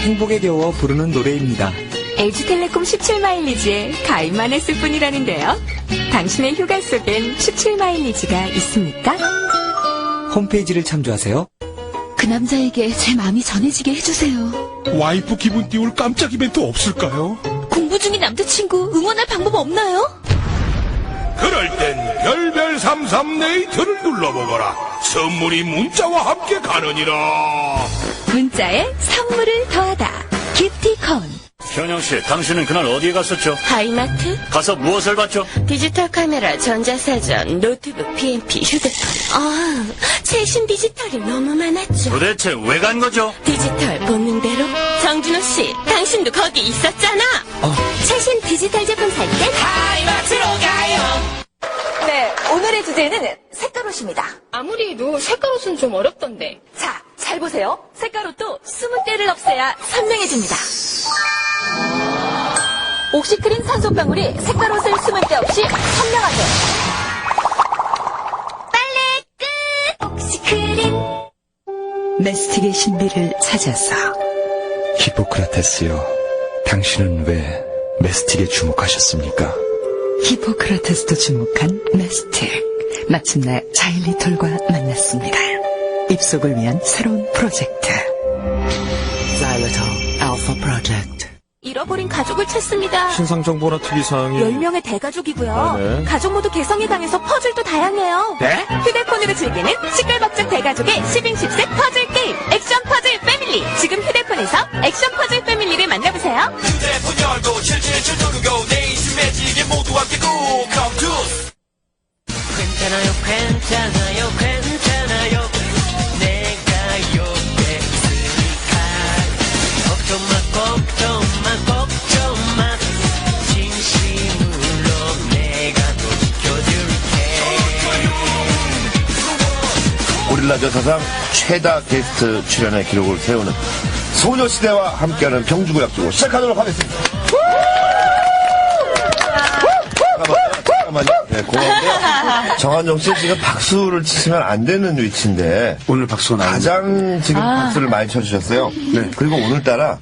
행복에 겨워 부르는 노래입니다. LG텔레콤 17마일리지에 가입만 했을 뿐이라는데요. 당신의 휴가 속엔 17마일리지가 있습니까? 홈페이지를 참조하세요. 그 남자에게 제 마음이 전해지게 해주세요. 와이프 기분 띄울 깜짝 이벤트 없을까요? 공부 중인 남자친구 응원할 방법 없나요? 그럴 땐 별별 33 네이트를 눌러보거라. 선물이 문자와 함께 가느니라. 문자에 선물을 더하다. 기프티콘. 현영씨, 당신은 그날 어디에 갔었죠? 하이마트? 가서 무엇을 봤죠? 디지털 카메라, 전자사전, 노트북, PMP, 휴대폰. 최신 디지털이 너무 많았죠. 도대체 왜 간 거죠? 디지털 본능대로? 정준호 씨, 당신도 거기 있었잖아. 최신 디지털 제품 살 땐 하이마트로 가요. 네, 오늘의 주제는 색깔옷입니다. 아무리 해도 색깔옷은 좀 어렵던데. 자, 잘 보세요. 색깔옷도 20대를 없애야 선명해집니다. 옥시크린 산소방울이 색깔옷을 20대 없이 선명하게. 빨래 끝! 옥시크린. 메스틱의 신비를 찾아서. 히포크라테스요, 당신은 왜 메스틱에 주목하셨습니까? 히포크라테스도 주목한 메스틱. 마침내 자일리톨과 만났습니다. 입속을 위한 새로운 프로젝트. 자일리톨 알파 프로젝트. 잃어버린 가족을 찾습니다. 신상정보나 특이사항이 10명의 대가족이고요. 가족 모두 개성이 강해서 퍼즐도 다양해요. 네? 휴대폰으로 즐기는 시끌벅적 대가족의 10인10색 퍼즐 게임 액션 퍼즐 패밀리. 지금 휴대폰에서 액션 퍼즐 패밀리를 만나보세요. 휴대폰 열고 777 누르고 내 인생 매직에 모두 함께 꼭 come to. 괜찮아요 괜찮아요 괜찮아요 내가 옆에 있으니까 걱정 마 진심으로 내가 또 지켜줄게. 고릴라저 사상 최다 게스트 출연의 기록을 세우는 소녀시대와 함께하는 병주고약주고 시작하도록 하겠습니다. 잠깐만요. 네, 고마운데요. 정한정 씨 지금 박수를 치시면 안 되는 위치인데 오늘 박수가 나오는 가장 지금 박수를 많이 쳐주셨어요. 네. 그리고 오늘따라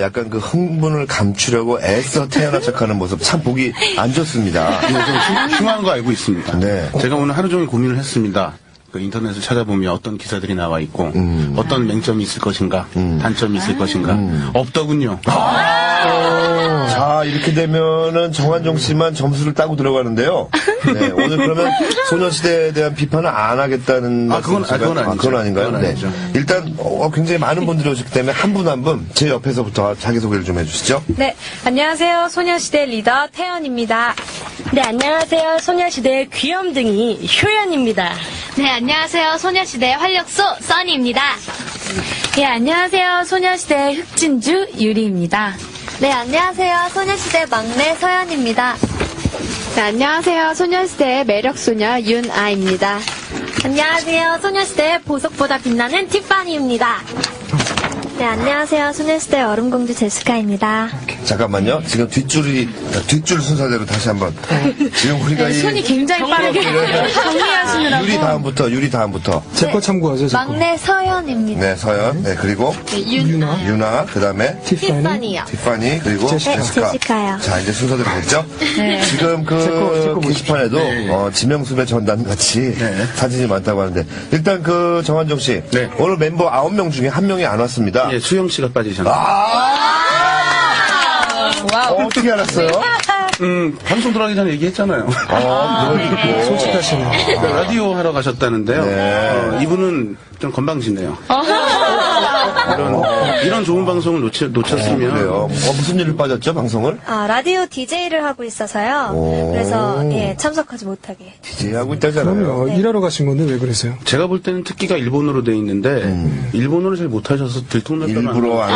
약간 그 흥분을 감추려고 애써 태어난 척하는 모습 참 보기 안 좋습니다. 좀 흉한 거 알고 있습니다. 네. 제가 오늘 하루 종일 고민을 했습니다. 그 인터넷을 찾아보면 어떤 기사들이 나와 있고 어떤 맹점이 있을 것인가, 단점이 있을 것인가. 없더군요. 자, 이렇게 되면은 정한정 씨만 점수를 따고 들어가는데요. 네, 오늘 그러면 소녀시대에 대한 비판을 안 하겠다는 그건 아니죠. 그건 아닌가요? 그건 네. 아니죠. 일단 굉장히 많은 분들이 오셨기 때문에 한 분 한 분 제 옆에서부터 자기소개를 좀 해주시죠. 네, 안녕하세요. 소녀시대 리더 태연입니다. 네, 안녕하세요. 소녀시대 귀염둥이 효연입니다. 네, 안녕하세요. 소녀시대 활력소 써니입니다. 네, 안녕하세요. 소녀시대 흑진주 유리입니다. 네, 안녕하세요. 소녀시대 막내 서연입니다. 네, 안녕하세요. 소녀시대 매력소녀 윤아입니다. 안녕하세요. 소녀시대 보석보다 빛나는 티파니입니다. 네, 안녕하세요. 소녀시대 얼음공주 제스카입니다. 잠깐만요. 지금 뒷줄 순서대로 다시 한번. 지금 우리가 손이 굉장히 빠르게 정리하시느라고. 유리 다음부터. 제 거 참고하죠, 제 거. 막내 서연입니다. 네, 서연. 네, 그리고 유나, 그 다음에 티파니요. 티파니, 그리고 제시카요. 자, 이제 순서대로 됐죠? 지금 그 게시판에도 지명수배 전단 같이 사진이 많다고 하는데 일단 그 정한정 씨. 네. 오늘 멤버 9명 중에 1명이 안 왔습니다. 예, 수영 씨가 빠지셨네요. 어떻게 알았어요? 방송 들어가기 전에 얘기했잖아요. 솔직하시네요. 라디오 하러 가셨다는데요. 네. 이분은 좀 건방지네요. 이런 좋은 방송을 놓쳤으면. 그래요. 무슨 일을 빠졌죠, 방송을? 라디오 DJ를 하고 있어서요. 그래서 참석하지 못하게. DJ 하고 있다잖아요. 그럼요. 일하러 가신 건데 왜 그러세요? 제가 볼 때는 특기가 일본어로 돼 있는데 일본어를 잘 못하셔서 들통날까봐. 일부러 안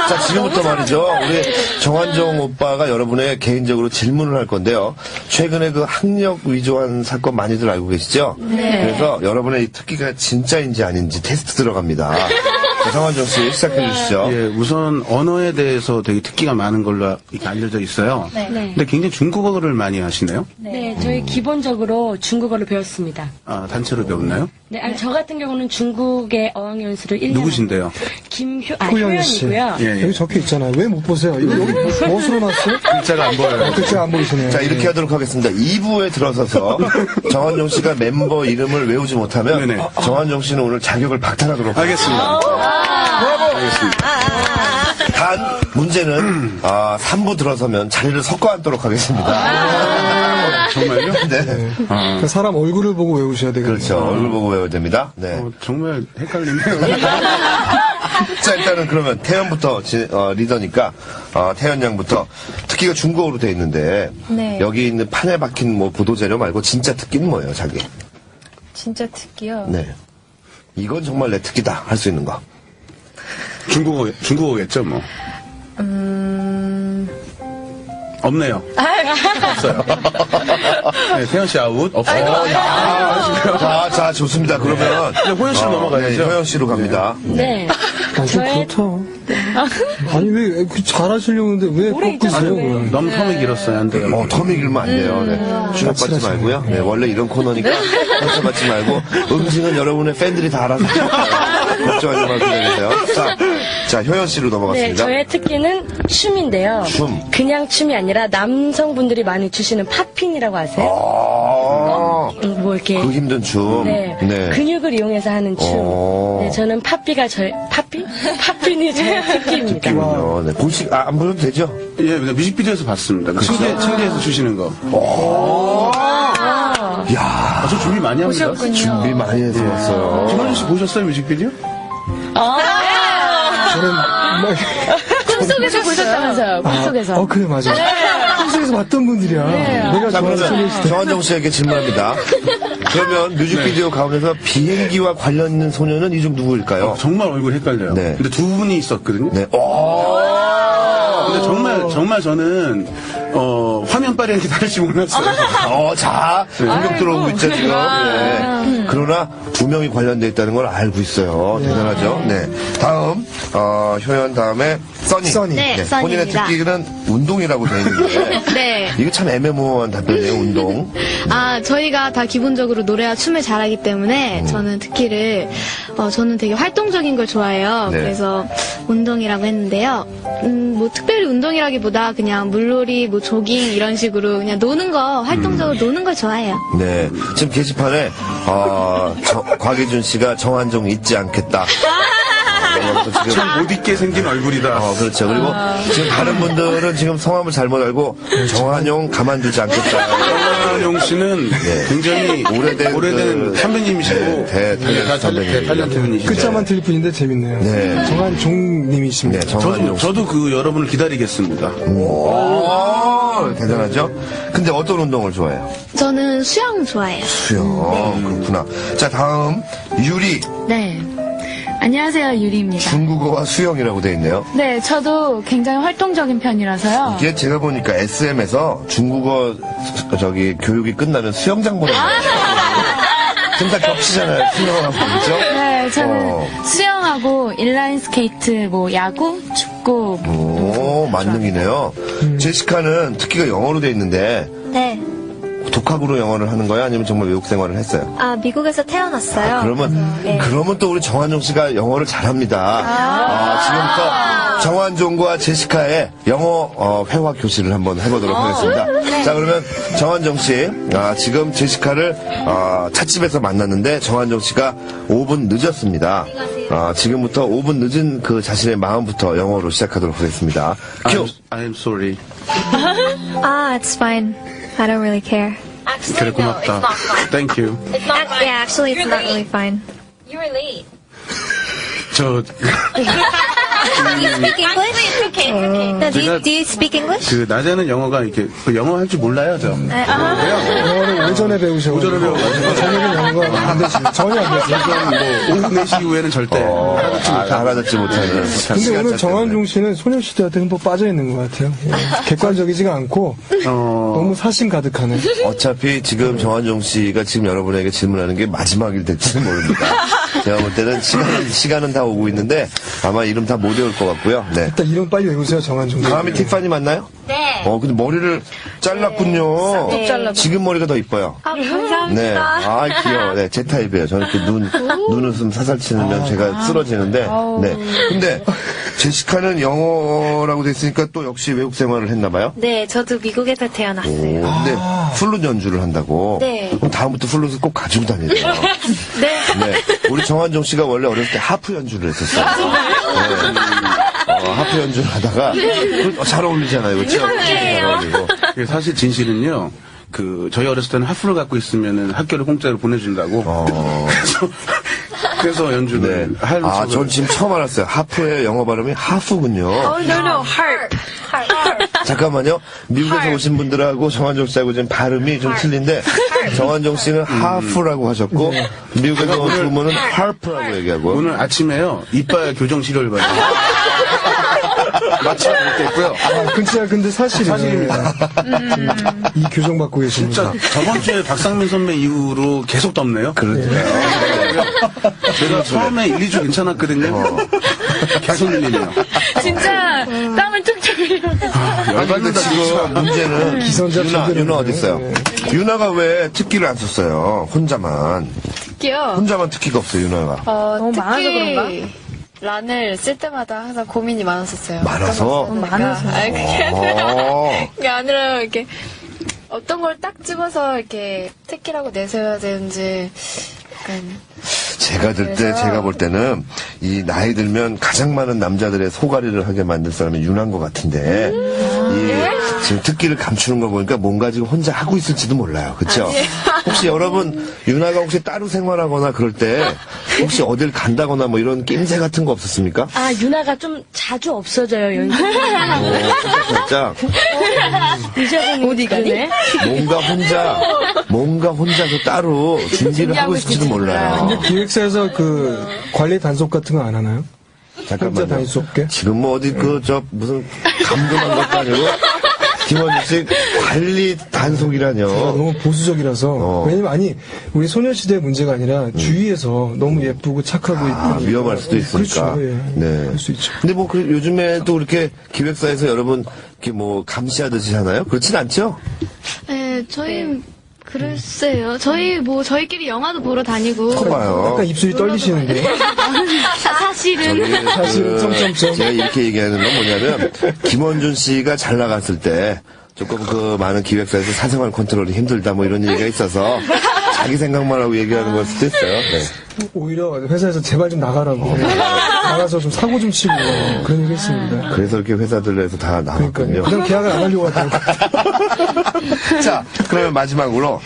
자, 지금부터 말이죠. 우리 정한정 오빠가 여러분의 개인적으로 질문을 할 건데요. 최근에 그 학력 위조한 사건 많이들 알고 계시죠? 네. 그래서 여러분의 이 특기가 진짜인지 아닌지 테스트 들어갑니다. 자, 정한정 씨 시작해 주시죠. 예, 우선 언어에 대해서 되게 특기가 많은 걸로 이렇게 알려져 있어요. 네. 근데 굉장히 중국어를 많이 하시네요. 네, 저희 기본적으로 중국어를 배웠습니다. 아, 단체로 배웠나요? 네, 아니, 저 같은 경우는 중국의 어학연수를 1년. 누구신데요? 효연 씨. 효연이고요. 예, 예. 여기 적혀 있잖아요. 왜 못 보세요? 이거 여기 무엇으로 놨어요? 글자가 안 보여요. 글자가 안 보이시네요. 자, 이렇게 하도록 하겠습니다. 2부에 들어서서 정한정 씨가 멤버 이름을 외우지 못하면 네네. 정한정 씨는 오늘 자격을 박탈하도록 알겠습니다. 알겠습니다. 단 문제는 3부 들어서면 자리를 섞어 앉도록 하겠습니다. 정말요? 네. 그러니까 사람 얼굴을 보고 외우셔야 되거든요. 그렇죠. 얼굴 보고 외워야 됩니다. 네. 정말 헷갈리네요. 자, 일단은 그러면 태연부터 리더니까 태연 양부터 특기가 중국어로 돼 있는데 네. 여기 있는 판에 박힌 뭐 보도 자료 말고 진짜 특기는 뭐예요, 자기? 진짜 특기요? 네. 이건 정말 내 특기다 할 수 있는 거. 중국어겠죠, 뭐. 없네요. 없어요. 네, 태연 씨 아웃. 없어요. 자, 좋습니다. 그러면 호연 씨로 넘어가야죠. 호연 씨로 갑니다. 네. 좀 그렇다. 아니, 왜 잘하시려고 하는데 왜 꺾고 있어요? 그걸? 너무 텀이 길었어요. 안 돼요. 텀이 길면 안 돼요. 네. 주목받지 말고요. 네, 원래 이런 코너니까 상처받지 말고 음식은 여러분의 팬들이 다 알아서 걱정하지 말고 기다리세요. 자, 효연 씨로 네, 넘어갔습니다. 저의 특기는 춤인데요. 춤. 그냥 춤이 아니라 남성분들이 많이 추시는 팝핀이라고 아세요? 뭐 이렇게. 그 힘든 춤. 네. 네. 근육을 이용해서 하는 춤. 네, 저는 팝핀이 저의 특기입니다. 네. 안 보셔도 되죠? 예, 뮤직비디오에서 봤습니다. 침대에서 추시는 거. 야, 저 준비 많이 합니다. 준비 많이 해서 왔어요. 김한준 씨 보셨어요, 뮤직비디오? 저는 뭐, 꿈속에서 보셨다면서요, 꿈속에서. 그래, 맞아. 꿈속에서 봤던 분들이야. 내가 자, 좋아하는 그러면 소녀시대. 정한정 씨에게 질문합니다. 그러면 뮤직비디오 가운데서 비행기와 관련 있는 소녀는 이 중 누구일까요? 정말 얼굴 헷갈려요. 네. 근데 두 분이 있었거든요. 네. 근데 정말 저는 화면빨이라는 게 다를지 몰랐어요. 자, 공격 들어오고 있죠, 지금. 네. 그러나 두 명이 관련돼 있다는 걸 알고 있어요. 대단하죠? 네. 다음, 효연 다음에 써니. 네, 본인의 써니입니다. 특기는 운동이라고 되어 있는데. 네. 이게 참 애매모호한 답변이에요, 운동. 저희가 다 기본적으로 노래와 춤을 잘하기 때문에 저는 특기를, 저는 되게 활동적인 걸 좋아해요. 네. 그래서 운동이라고 했는데요. 뭐 특별히 운동이라기보다 그냥 물놀이, 뭐 조깅 이런 식으로 그냥 노는 거, 활동적으로 노는 걸 좋아해요. 네. 지금 게시판에, 곽예준 씨가 정한정 잊지 않겠다. 참 못 잊게 생긴 얼굴이다. 그렇죠. 그리고 지금 다른 분들은 지금 성함을 잘못 알고 정한용 가만두지 않겠다. 정한용 씨는 굉장히 오래된 선배님이시고 대탈런트 분이시죠. 글자만 틀릴 뿐인데 재밌네요. 네. 정한종님이십니다. 네, 정한용 씨. 저도 그 여러분을 기다리겠습니다. 대단하죠? 근데 어떤 운동을 좋아해요? 저는 수영 좋아해요. 수영. 그렇구나. 자, 다음, 유리. 네. 안녕하세요, 유리입니다. 중국어와 수영이라고 돼 있네요. 네, 저도 굉장히 활동적인 편이라서요. 이게 제가 보니까 SM에서 중국어 교육이 끝나면 수영장 보내는 거예요. 지금 다 겹치잖아요. 수영하고 그렇죠? 네, 저는 수영하고 인라인 스케이트, 뭐 야구, 축구. 오, 만능이네요. 제시카는 특기가 영어로 돼 있는데 네. 독학으로 영어를 하는 거야? 아니면 정말 외국 생활을 했어요? 미국에서 태어났어요. 그러면 또 우리 정한종 씨가 영어를 잘합니다. 지금부터 정한종과 제시카의 영어 회화 교실을 한번 해보도록 하겠습니다. 자, 그러면 정한종 씨, 지금 제시카를 찻집에서 만났는데 정한종 씨가 5분 늦었습니다. 지금부터 5분 늦은 그 자신의 마음부터 영어로 시작하도록 하겠습니다. 큐! I'm sorry. It's fine. I don't really care. 그래, 고맙다. Thank you. Yeah, actually, it's not really fine. 저 speak English? 제가 Do you speak English? 그 낮에는 영어가 이렇게 그 영어 할 줄 몰라요, 저. 영어를 오전에 배우셔가지고. 오전에 배워가지고. 저녁은 영어가 안 되시죠. 전혀 안 되죠. 오후 4시 이후에는 절대 알아듣지 못하는. 근데 오늘 정한종 씨는 소녀시대한테 흠뻑 빠져있는 것 같아요. 예. 객관적이지가 않고 너무 사심 가득하네. 어차피 지금 정한종 씨가 지금 여러분에게 질문하는 게 마지막일 될지는 모릅니다. 제가 볼 때는 시간은 다 오고 있는데 아마 이름 다 못 외울 것 같고요. 네. 일단 이름 빨리 외우세요, 정한종 씨. 다음이 티파니 맞나요? 네. 근데 머리를 잘랐군요. 잘랐어요. 지금 머리가 더 이뻐요. 감사합니다. 네. 귀여워. 네. 제 타입이에요. 저는 이렇게 눈웃음 사살 치면 제가 쓰러지는데. 네. 근데, 제시카는 영어라고 됐으니까 또 역시 외국 생활을 했나봐요? 네, 저도 미국에서 태어났어요. 근데, 플룻 연주를 한다고? 네. 그럼 다음부터 플룻을 꼭 가지고 다녀야 돼요. 네. 네. 우리 정한종 씨가 원래 어렸을 때 하프 연주를 했었어요. 네. 하프 연주를 하다가, 잘 어울리잖아요. 그렇죠? 잘 어울리고. 사실 진실은요. 저희 어렸을 때는 하프를 갖고 있으면은 학교를 공짜로 보내준다고. 그래서 연주를 할 전 지금 처음 알았어요. 하프의 영어 발음이 하프군요. No, harp. 잠깐만요. 미국에서 오신 분들하고 정한종 씨하고 지금 발음이 좀 틀린데, 정한종 씨는 하프라고 하셨고, 미국에서 온 두 분은 harp라고 얘기하고. 오늘 아침에요. 이빨 교정 치료를 받아요. 마취가 이렇게 했고요. 근데 사실입니다. 이 교정 받고 계십니다. 진짜 저번 주에 박상민 선배 이후로 계속 덥네요. 그러니까요. 제가 처음에 1, 2주 괜찮았거든요. 계속 밀리네요. 진짜 땀을 뚝뚝 흘려. 근데 지금 문제는 기선제압 유나 제대로 어딨어요? 네. 유나가 왜 특기를 안 썼어요? 혼자만. 특기요? 혼자만 특기가 없어요, 유나가. 너무 많아서 그런가? 란을 쓸 때마다 항상 고민이 많았었어요. 많아서? 많아서. 그게 아니라 이렇게 어떤 걸 딱 집어서 이렇게 특기라고 내세워야 되는지 약간 제가 볼 때는 이 나이 들면 가장 많은 남자들의 소가리를 하게 만들 사람이 유나인 것 같은데 지금 특기를 감추는 거 보니까 뭔가 지금 혼자 하고 있을지도 몰라요. 그렇죠? 혹시 여러분 유나가 혹시 따로 생활하거나 그럴 때 혹시 어딜 간다거나 뭐 이런 낌새 같은 거 없었습니까? 유나가 좀 자주 없어져요, 연습. 살짝 어디 가니? 뭔가 혼자서 따로 준비를 하고 있을지도 몰라요. 근데 기획사에서 관리 단속 같은 거 안 하나요? 혼자 잠깐만요. 다닐 수 없게? 지금 뭐 어디 무슨 감금한 것도 아니고 김원주 씨 관리 단속이라뇨. 너무 보수적이라서. 왜냐면 우리 소녀시대 문제가 아니라 주위에서 너무 예쁘고 착하고 있고. 위험할 수도 있으니까. 그렇죠. 예. 네. 그럴 수 있죠. 근데 뭐 요즘에도 이렇게 기획사에서 여러분 이렇게 뭐 감시하듯이 하나요? 그렇진 않죠? 네, 저희 글쎄요. 저희끼리 영화도 보러 다니고. 봐요. 약간 입술이 떨리시는데. 사실은. 사실은 점점점. 제가 이렇게 얘기하는 건 뭐냐면 김원준 씨가 잘 나갔을 때 조금 많은 기획사에서 사생활 컨트롤이 힘들다 뭐 이런 얘기가 있어서 자기 생각만 하고 얘기하는 걸 수도 있어요. 네. 오히려 회사에서 제발 좀 나가라고. 나가서 좀 사고 좀 치고 그런 얘기 했습니다. 그래서 이렇게 회사들에서 다 나왔군요. 그러니까요. 그냥 계약을 안 하려고 하더라고요. 자, 그러면 마지막으로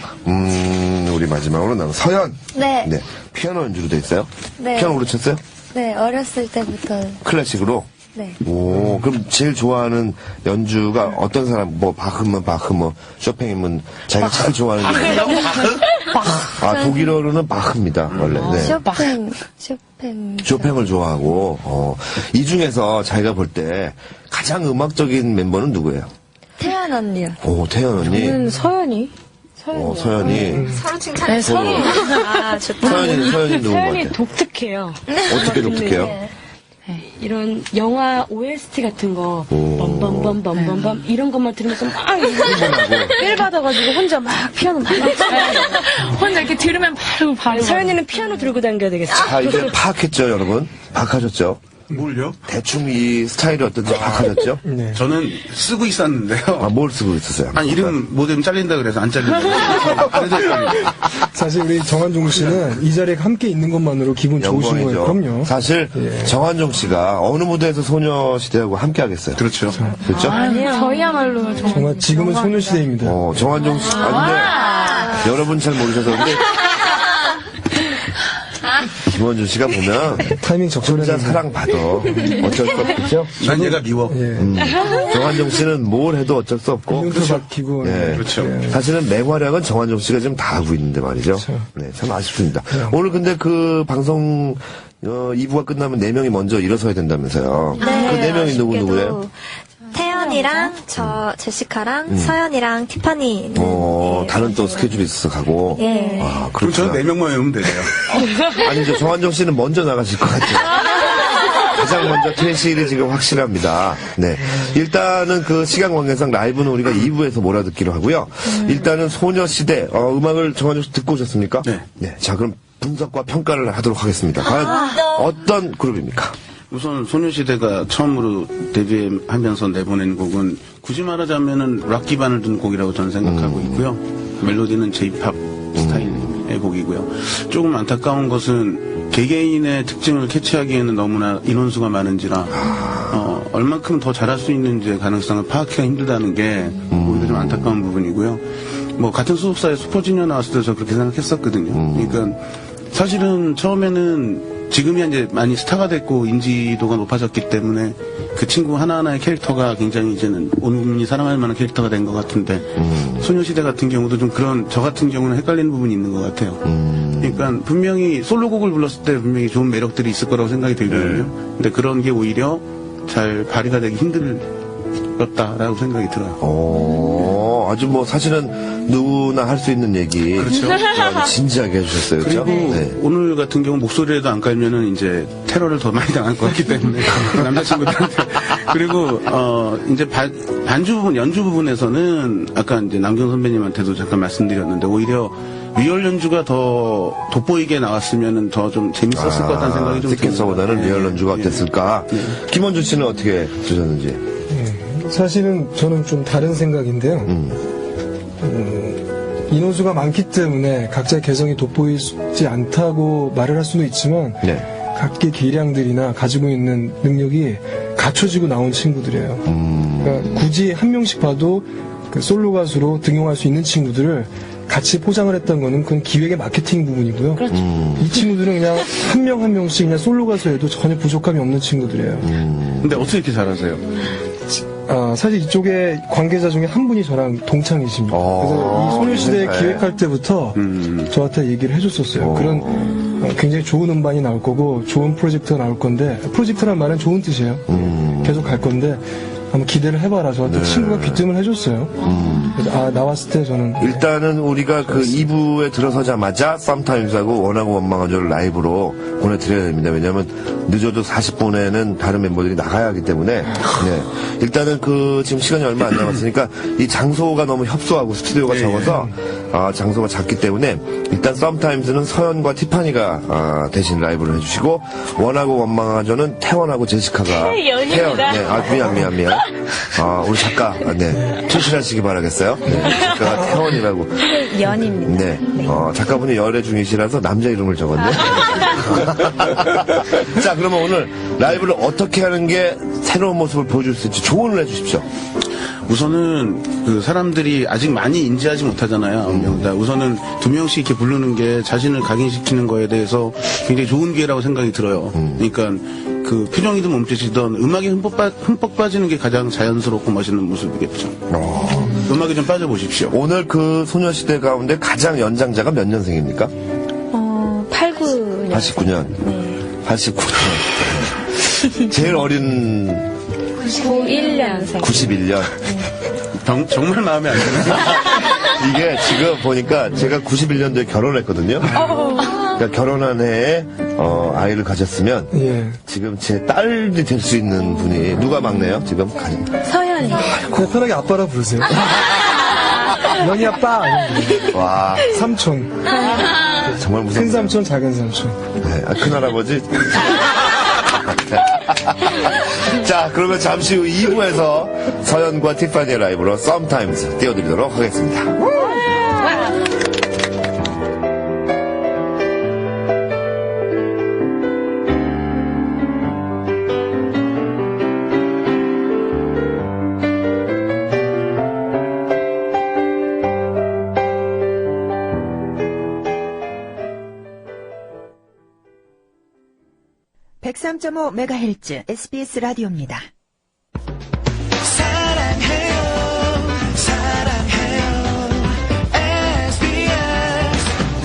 우리 마지막으로 나는 서연. 네. 피아노 연주로 돼 있어요? 네. 피아노로 쳤어요? 네, 어렸을 때부터. 클래식으로? 네. 오, 그럼 제일 좋아하는 연주가 어떤 사람, 뭐, 바흐면 바흐, 뭐, 쇼팽이면 자기가 제일 좋아하는 게. 독일어로는 바흐입니다, 원래. 네. 쇼팽. 쇼팽을 좋아하고, 이 중에서 자기가 볼 때 가장 음악적인 멤버는 누구예요? 태연 언니요. 오, 태연 언니. 저는 서연이. 서연이. 서로 칭찬해. 네, 서연이. 좋다. 서연이 누군 것 서연이 같아요? 독특해요. 어떻게 독특해요? 네, 이런 영화 OST 같은 거, 범범범범범범 이런 것만 들으면서 막 삘 받아가지고 혼자 막 피아노 막 혼자 이렇게 들으면 바로 서연이는 피아노 들고 다녀야 되겠어요. 자, 이제 파악했죠, 여러분? 파악하셨죠? 뭘요? 대충 이 스타일이 어떤지 파악하셨죠? 네. 저는 쓰고 있었는데요. 뭘 쓰고 있었어요? 이름 못 외우면 잘린다 그래서 안 잘린다. 사실 우리 정한종 씨는 이 자리에 함께 있는 것만으로 기분 좋으신 거예요. 그럼요. 사실 정한종 씨가 어느 무대에서 소녀시대하고 함께 하겠어요. 그렇죠. 그렇죠? 아니에요. 저희야말로 정말 지금은 소녀시대입니다. 정한종 씨. 근데 여러분 잘 모르셔서 근데 김원준 씨가 보면 타이밍 혼자 적절했는데. 사랑받아. 어쩔 수 없겠죠? 난 얘가 미워. 예. 정한정 씨는 뭘 해도 어쩔 수 없고. 흉터 박히고. 예. 그렇죠. 예. 사실은 맹활약은 정한정 씨가 지금 다 하고 있는데 말이죠. 그렇죠. 네, 참 아쉽습니다. 오늘 근데 그 방송 2부가 끝나면 4명이 먼저 일어서야 된다면서요. 네, 그 4명이 누구예요? 태연이랑 제시카랑 서연이랑 티파니. 다른 또 스케줄이 있어서 가고. 예. 아, 그럼 저는 그렇구나. 4명만 외우면 되네요. 아니죠. 정한정 씨는 먼저 나가실 것 같아요. 가장 먼저 퇴실이 지금 확실합니다. 네. 일단은 그 시간 관계상 라이브는 우리가 2부에서 몰아듣기로 하고요. 일단은 소녀시대, 음악을 정한정 씨 듣고 오셨습니까? 네. 자, 그럼 분석과 평가를 하도록 하겠습니다. 과연 어떤 그룹입니까? 우선 소녀시대가 처음으로 데뷔하면서 내보낸 곡은 굳이 말하자면은 락 기반을 둔 곡이라고 저는 생각하고 있고요. 멜로디는 J-팝 스타일의 곡이고요. 조금 안타까운 것은 개개인의 특징을 캐치하기에는 너무나 인원수가 많은지라 얼만큼 더 잘할 수 있는지의 가능성을 파악하기가 힘들다는 게 오히려 좀 안타까운 부분이고요. 뭐 같은 소속사의 슈퍼주니어 나왔을 때 저 그렇게 생각했었거든요. 그러니까 사실은 처음에는 지금이야 이제 많이 스타가 됐고 인지도가 높아졌기 때문에 그 친구 하나하나의 캐릭터가 굉장히 이제는 온 국민이 사랑할 만한 캐릭터가 된 것 같은데 소녀시대 같은 경우도 좀 그런 저 같은 경우는 헷갈리는 부분이 있는 것 같아요. 그러니까 분명히 솔로곡을 불렀을 때 분명히 좋은 매력들이 있을 거라고 생각이 들거든요. 근데 그런 게 오히려 잘 발휘가 되기 힘들었다라고 생각이 들어요. 아주 뭐 사실은 누구나 할 수 있는 얘기. 그렇죠. 아주 진지하게 해주셨어요. 그리고 그렇죠? 오늘 같은 경우 목소리라도 안 깔면은 이제 테러를 더 많이 당할 것 같기 때문에 남자친구들한테 그리고 이제 반주 부분 연주 부분에서는 아까 이제 남경 선배님한테도 잠깐 말씀드렸는데 오히려 리얼 연주가 더 돋보이게 나왔으면은 더 좀 재밌었을 것 같다는 생각이 좀 티켓서보다는 리얼 연주가 어땠을까? 김원준 씨는 어떻게 드셨는지? 사실은 저는 좀 다른 생각인데요. 인원수가 많기 때문에 각자의 개성이 돋보이지 않다고 말을 할 수도 있지만 각기 기량들이나 가지고 있는 능력이 갖춰지고 나온 친구들이에요. 그러니까 굳이 한 명씩 봐도 그 솔로 가수로 등용할 수 있는 친구들을 같이 포장을 했던 거는 그건 기획의 마케팅 부분이고요. 이 친구들은 그냥 한 명 한 명씩 그냥 솔로 가수에도 전혀 부족함이 없는 친구들이에요. 근데 어떻게 이렇게 잘하세요? 사실 이쪽에 관계자 중에 한 분이 저랑 동창이십니다. 그래서 이 소녀시대 기획할 때부터 저한테 얘기를 해줬었어요. 그런 굉장히 좋은 음반이 나올 거고 좋은 프로젝트가 나올 건데 프로젝트란 말은 좋은 뜻이에요. 계속 갈 건데 한번 기대를 해봐라. 저한테 친구가 귀뜸을 해줬어요. 그래서 나왔을 때 저는 일단은 우리가 그 2부에 들어서자마자 썸타임스하고 원하고 원망하죠를 라이브로 보내드려야 됩니다. 왜냐하면 늦어도 40분에는 다른 멤버들이 나가야 하기 때문에 일단은 그 지금 시간이 얼마 안 남았으니까 이 장소가 너무 협소하고 스튜디오가 적어서 장소가 작기 때문에 일단 썸타임스는 서연과 티파니가 대신 라이브를 해주시고 원하고 원망하죠는 태원하고 제시카가 태연 미안 우리 작가 출신하시기 바라겠어요. 작가가 태원이라고 연입니다. 작가분이 열애 중이시라서 남자 이름을 적었네. 자, 그러면 오늘 라이브를 어떻게 하는 게 새로운 모습을 보여줄 수 있을지 조언을 해주십시오. 우선은 그 사람들이 아직 많이 인지하지 못하잖아요. 아홉 명 다. 우선은 2명씩 이렇게 부르는 게 자신을 각인시키는 거에 대해서 굉장히 좋은 기회라고 생각이 들어요. 그러니까 그 표정이든 몸짓이든 음악에 흠뻑 빠지는 게 가장 자연스럽고 멋있는 모습이겠죠. 음악에 좀 빠져보십시오. 오늘 그 소녀시대 가운데 가장 연장자가 몇 년생입니까? 89년. 89년. 89년. 제일 어린 91년생. 91년. 정말 마음에 안 드네요. 이게 지금 보니까 제가 91년도에 결혼했거든요. 그러니까 결혼한 해에 아이를 가졌으면 지금 제 딸이 될 수 있는 분이 누가 막내요? 지금 서연이. 그냥 편하게 아빠라 부르세요. 연희 아빠. 와, 삼촌. 정말 무섭다. 큰 삼촌, 작은 삼촌. 큰 할아버지. 자, 그러면 잠시 후 2부에서 서연과 티파니의 라이브로 Sometimes 띄워드리도록 하겠습니다. 103.5MHz SBS 라디오입니다. 사랑해요 사랑해요 SBS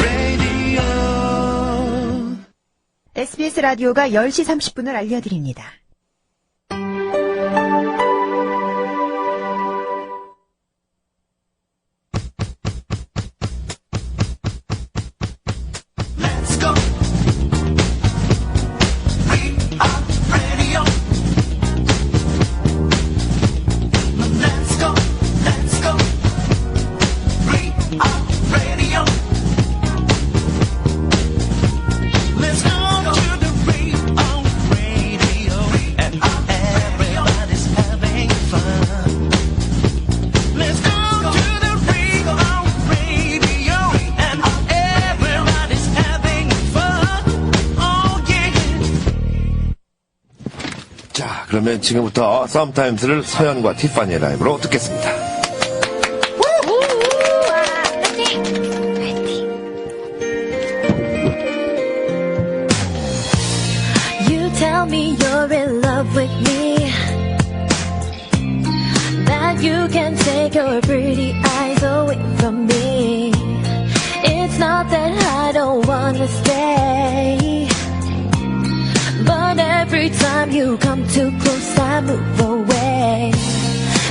라디오. SBS 라디오가 10시 30분을 알려드립니다. Let's go. We are radio. Let's go. Let's go. We are radio. Let's go to the radio. And everybody's having fun. Let's go to the radio. And everybody's having fun. Oh yeah. 자, 그러면 지금부터 썸타임스를 서연과 티파니의 라이브로 듣겠습니다. You tell me you're in love with me, that you can take your pretty eyes away from me. It's not that I don't wanna stay, but every time you come too close I move away.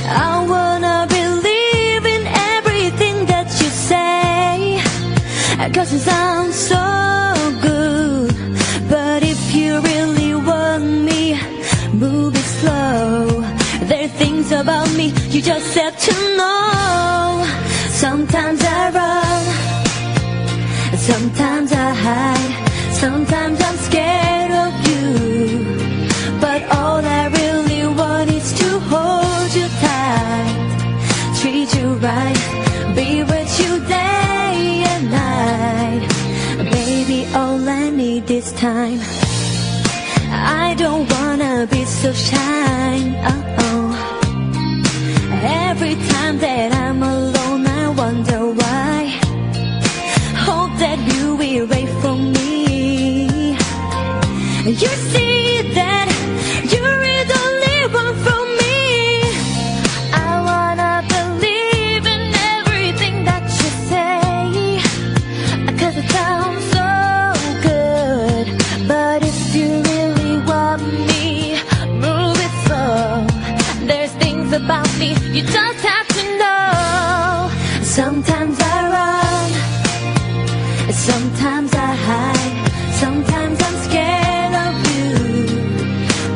I wanna believe in everything that you say, 'cause it sounds so good. But if you really want me, move it slow. There are things about me you just have to know. Sometimes I run, sometimes I hide, sometimes I'm scared of you. But all I really want is to hold you tight, treat you right, be with you day and night. Baby, all I need is time. I don't wanna be so shy. Every time that I'm alone, I wonder why. Hope that you will wait for me. You see that you're the only one for me. I wanna believe in everything that you say, 'cause it sounds so good. But if you really want me, move it slow. There's things about me you just have to know. Sometimes I run, sometimes I hide, sometimes I'm scared of you.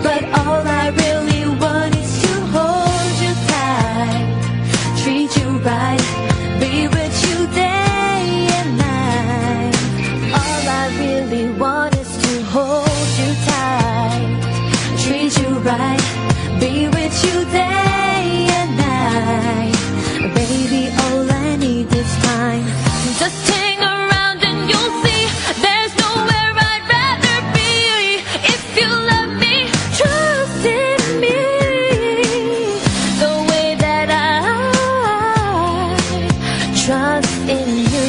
But all I really want is to hold you tight, treat you right, be with you day and night. All I really want is to hold you tight, treat you right, be with you day and night. Baby, all I need is time. Just hang around and you'll see there's nowhere I'd rather be. If you love me, trust in me, the way that I trust in you.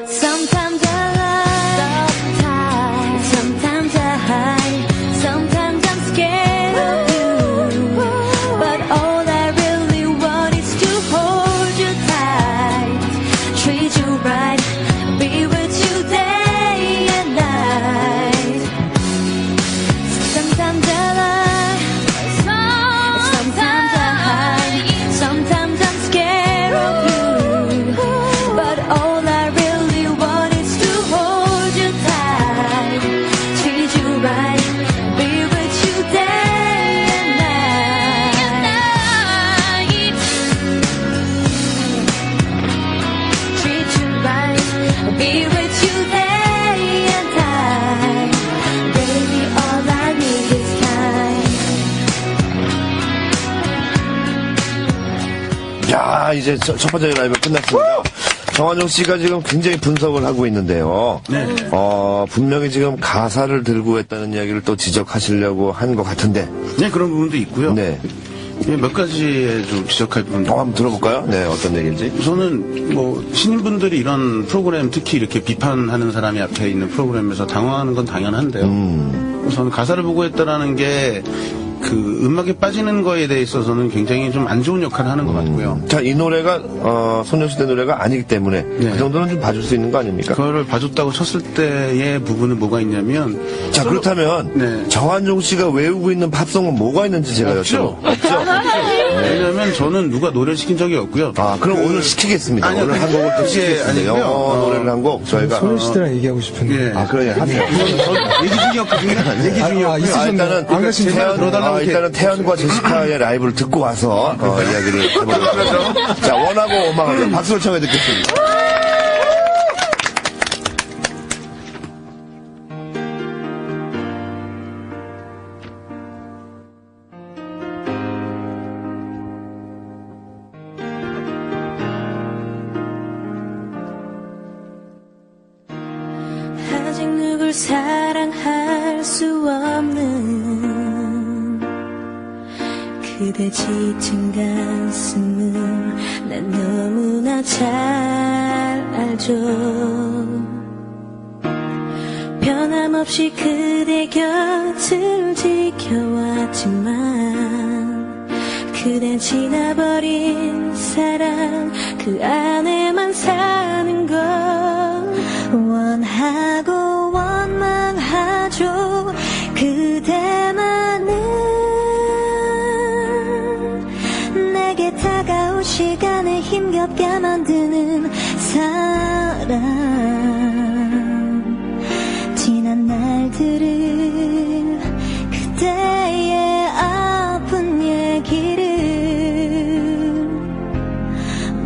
Sometimes I lie, sometimes I hide, sometimes I'm scared of you. But all I really want is to hold you tight, treat you right, be with you day and night. Sometimes I lie, sometimes I hide, sometimes I'm scared of you. But all I really want is to hold you tight, treat you right, be with you day and night. Treat you right, be with you day and night. Baby, all I need is time. 자, 이제 첫 번째 라이브 끝났습니다. 정한용 씨가 지금 굉장히 분석을 하고 있는데요. 네. 분명히 지금 가사를 들고 했다는 이야기를 또 지적하시려고 한 것 같은데. 네, 그런 부분도 있고요. 네. 예, 몇 가지에 좀 지적할 부분도. 한번 들어볼까요? 네, 어떤 얘기인지. 우선은 뭐 신인분들이 이런 프로그램, 특히 이렇게 비판하는 사람이 앞에 있는 프로그램에서 당황하는 건 당연한데요. 우선 가사를 보고 했다라는 게 그 음악에 빠지는 거에 대해 있어서는 굉장히 좀 안 좋은 역할을 하는 것 같고요. 자, 이 노래가 소녀시대 노래가 아니기 때문에 네. 그 정도는 좀 봐줄 수 있는 거 아닙니까? 그거를 봐줬다고 쳤을 때의 부분은 뭐가 있냐면, 자, 그렇다면 네. 정한종 씨가 외우고 있는 팝송은 뭐가 있는지 제가 없죠. 여쭤보. 없죠? 왜냐면 저는 누가 노래를 시킨 적이 없고요. 아, 그럼 오늘 시키겠습니다. 아니요, 오늘 한 곡을 또 그게 시키겠습니다. 아니고요. 영어 노래를 한 곡 저희가. 소녀시대랑 얘기하고 싶은데. 예. 아, 그래, 하세요. 이거는 저 얘기 중이었거든요. 얘기 중이었고요. 있으셨네요. 안 가신 일단은 태연과 제시카의 라이브를 듣고 와서 이야기를 해보도록 하죠. 자, 원하고 원망하죠. 박수를 청해 듣겠습니다. 아직 누굴 사랑할 수 없는 그대 지친 가슴을 난 너무나 잘 알죠. 변함없이 그대 곁을 지켜왔지만 그댄 지나버린 사랑 그 안에만 사는 걸 원하고 원망하죠. 그대만은 내게 다가올 시간을 힘겹게 만드는 사람. 지난 날들을 그대의 아픈 얘기를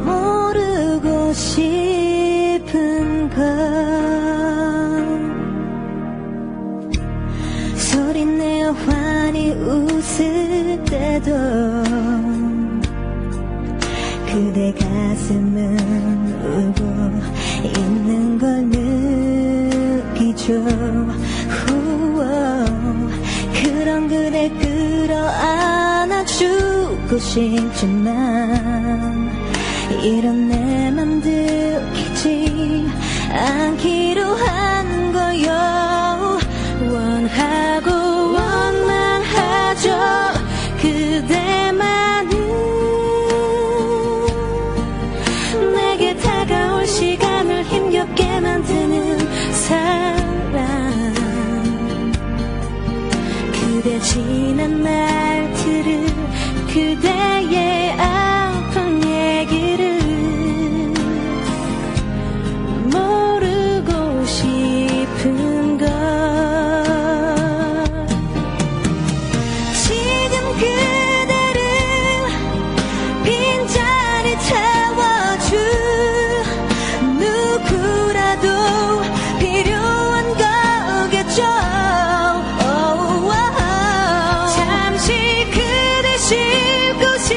모르고 싶은 걸. 소리내어 환히 웃을 때도 그대 가슴은 울고 있는 걸 느끼죠. 그런 그대 끌어안아주고 싶지만 이런 내 맘 들키지 않기로 한 거요. 원하고 원망하죠. 그대만은 내게 다가올 시간을 힘겹게 만드는 사람. 그대 지난 날들을 그대의 아픈 얘기를 모르고 싶은 걸. 지금 그대를 빈자리 채워줄 누구라도 필요한 거겠죠. 잠시 그대 쉴 곳이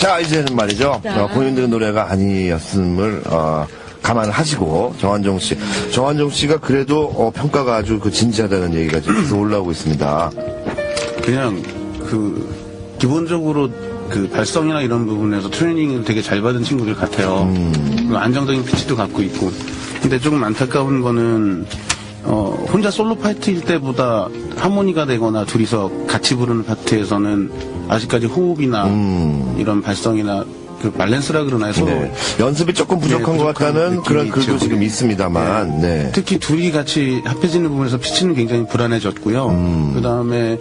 자, 이제는 말이죠. 본인들의 노래가 아니었음을, 감안을 하시고, 정한종 씨. 정한종 씨가 그래도, 평가가 아주 그 진지하다는 얘기가 좀 계속 올라오고 있습니다. 그냥 기본적으로 그 발성이나 이런 부분에서 트레이닝을 되게 잘 받은 친구들 같아요. 그리고 안정적인 피치도 갖고 있고. 근데 조금 안타까운 거는 혼자 솔로 파트일 때보다 하모니가 되거나 둘이서 같이 부르는 파트에서는 아직까지 호흡이나 이런 발성이나 그 밸런스라 그러나요? 서로 네. 연습이 조금 부족한 것 같다는 그런 글도 지금 있습니다만, 네. 특히 둘이 같이 합해지는 부분에서 피치는 굉장히 불안해졌고요. 그 다음에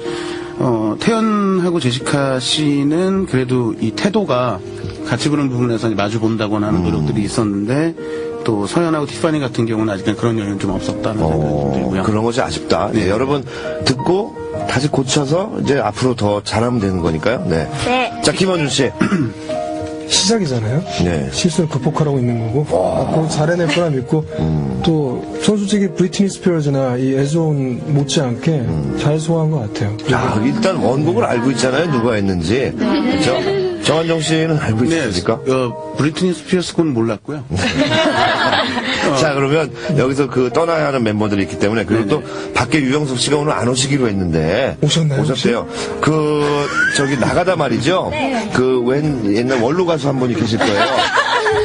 태연하고 제시카 씨는 그래도 이 태도가 같이 부르는 부분에서 마주 본다거나 하는 노력들이 있었는데 또 서연하고 티파니 같은 경우는 아직은 그런 여유는 좀 없었다는 생각이 들고요. 그런 것이 아쉽다. 네. 여러분 듣고 다시 고쳐서 이제 앞으로 더 잘하면 되는 거니까요. 네. 네. 자, 김원준 씨. 시작이잖아요. 네. 실수를 극복하라고 있는 거고 앞으로 잘해낼 거라 믿고 또 전 솔직히 브리트니 스피어즈나 이 에즈온 못지않게 잘 소화한 것 같아요. 자, 일단 원곡을 알고 있잖아요. 누가 했는지. 그렇죠? 정한종 씨는 알고 있습니까? 브리트니 스피어스 건 몰랐고요. 자, 그러면 여기서 그 떠나야 하는 멤버들이 있기 때문에 그리고 또 밖에 유영석 씨가 오늘 안 오시기로 했는데 오셨나요? 오셨대요. 저기 나가다 말이죠. 옛날 원로 가수 한 분이 계실 거예요.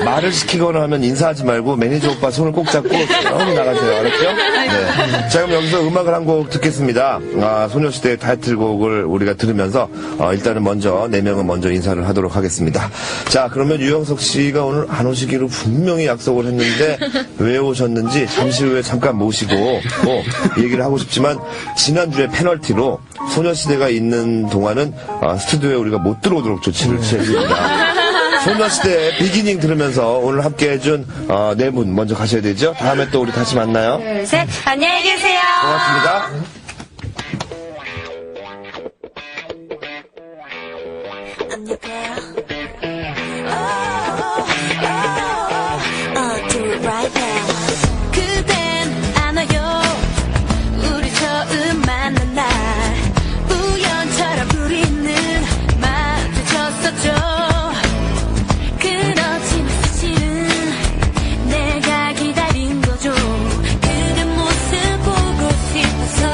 말을 시키거나 하면 인사하지 말고 매니저 오빠 손을 꼭 잡고 형이 나가세요. 알았죠? 네. 자, 그럼 여기서 음악을 한 곡 듣겠습니다. 소녀시대의 타이틀곡을 우리가 들으면서 일단은 먼저 4명은 먼저 인사를 하도록 하겠습니다. 자, 그러면 유영석 씨가 오늘 안 오시기로 분명히 약속을 했는데 왜 오셨는지 잠시 후에 잠깐 모시고 얘기를 하고 싶지만 지난주에 페널티로 소녀시대가 있는 동안은 스튜디오에 우리가 못 들어오도록 조치를 취했습니다. 소녀시대 비기닝 들으면서 오늘 함께 해준 4분 먼저 가셔야 되죠? 다음에 또 우리 다시 만나요. 둘, 셋. 안녕히 계세요. 고맙습니다. 그댄 안 와요. 우리 처음 만난 날 우연처럼 우리는 마주쳤었죠. 그렇지만 사실은 내가 기다린 거죠. 그대 모습 보고 싶어서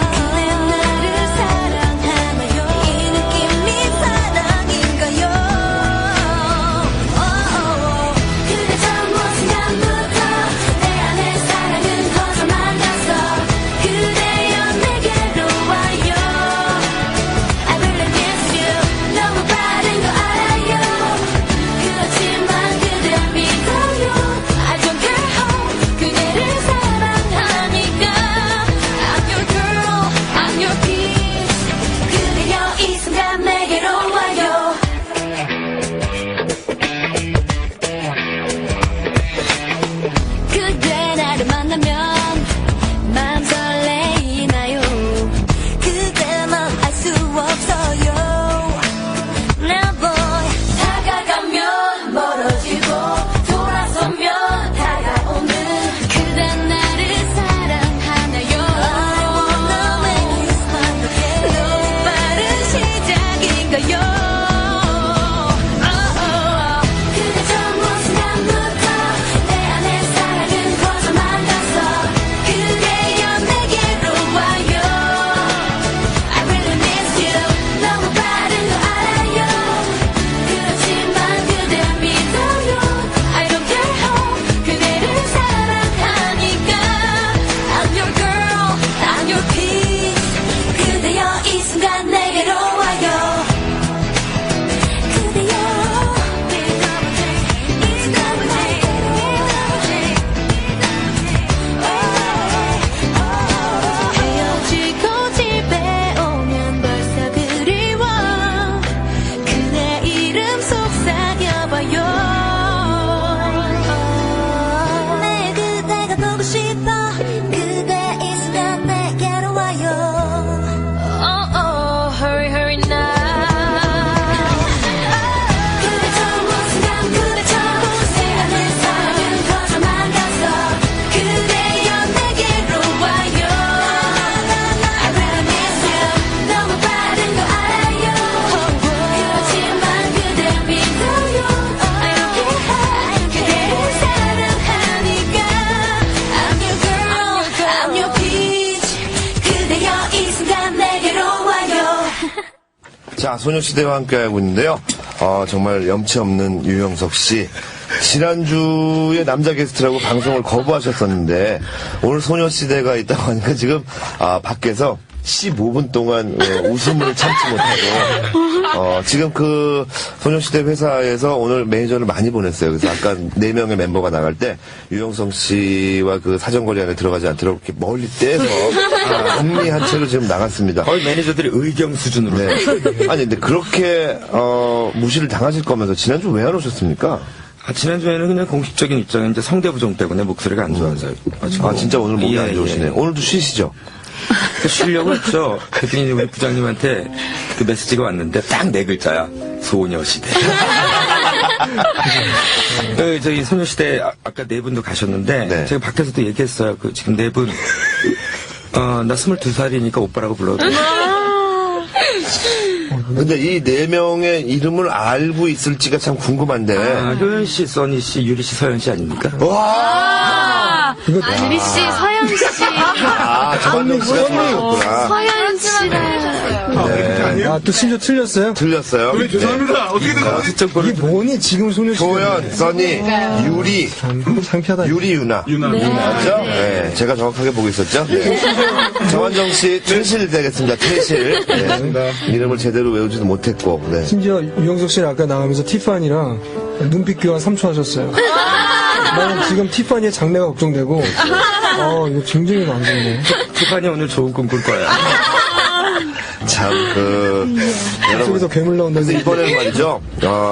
자, 소녀시대와 함께하고 있는데요. 정말 염치 없는 유영석 씨. 지난주에 남자 게스트라고 방송을 거부하셨었는데, 오늘 소녀시대가 있다고 하니까 지금, 밖에서 15분 동안 웃음을 참지 못하고, 지금 그 소녀시대 회사에서 오늘 매니저를 많이 보냈어요. 그래서 아까 4명의 멤버가 나갈 때, 유영석 씨와 그 사정거리 안에 들어가지 않도록 이렇게 멀리 떼서, 정리한 채로 지금 나갔습니다. 거의 매니저들이 의경 수준으로. 네. 아니, 근데 그렇게, 무시를 당하실 거면서 지난주 왜 안 오셨습니까? 지난주에는 그냥 공식적인 입장에 이제 성대 부종 때문에 목소리가 안 좋아서요. 진짜 오늘 목이 안 예, 좋으시네. 예. 오늘도 쉬시죠? 쉬려고 했죠. 그랬더니 우리 부장님한테 그 메시지가 왔는데 딱 4글자야. 소녀시대. 저희 소녀시대 아까 4분도 가셨는데 네. 제가 밖에서도 얘기했어요. 그 지금 4분 나 22살이니까 오빠라고 불러도 근데 이 4명의 이름을 알고 있을지가 참 궁금한데. 효연 씨, 써니 씨, 유리 씨, 서연 씨 아닙니까? 와! 유리 씨, 서연 씨. 정한정 씨가 좋아하셨구나. 서연 씨랑. 또 심지어 틀렸어요? 틀렸어요. 네. 죄송합니다. 어떻게 된 거야? 이게 뭐니, 지금 소녀시대. 조연, 써니, 유리, 참 창피하다. 유리, 유나. 맞죠? 네. 제가 정확하게 보고 있었죠? 네. 정한정 씨, 퇴실 되겠습니다. 퇴실. 네. 이름을 제대로 외우지도 못했고. 네. 심지어 유영석 씨는 아까 나가면서 티파니랑 눈빛 교환 3초 하셨어요. 나는 지금 티파니의 장래가 걱정되고, 이거 굉장히 안 좋네. 티파니 오늘 좋은 꿈 꿀 거야. 참, 여러분. 속에서 괴물 나온다고. 그래서 이번에는 말이죠.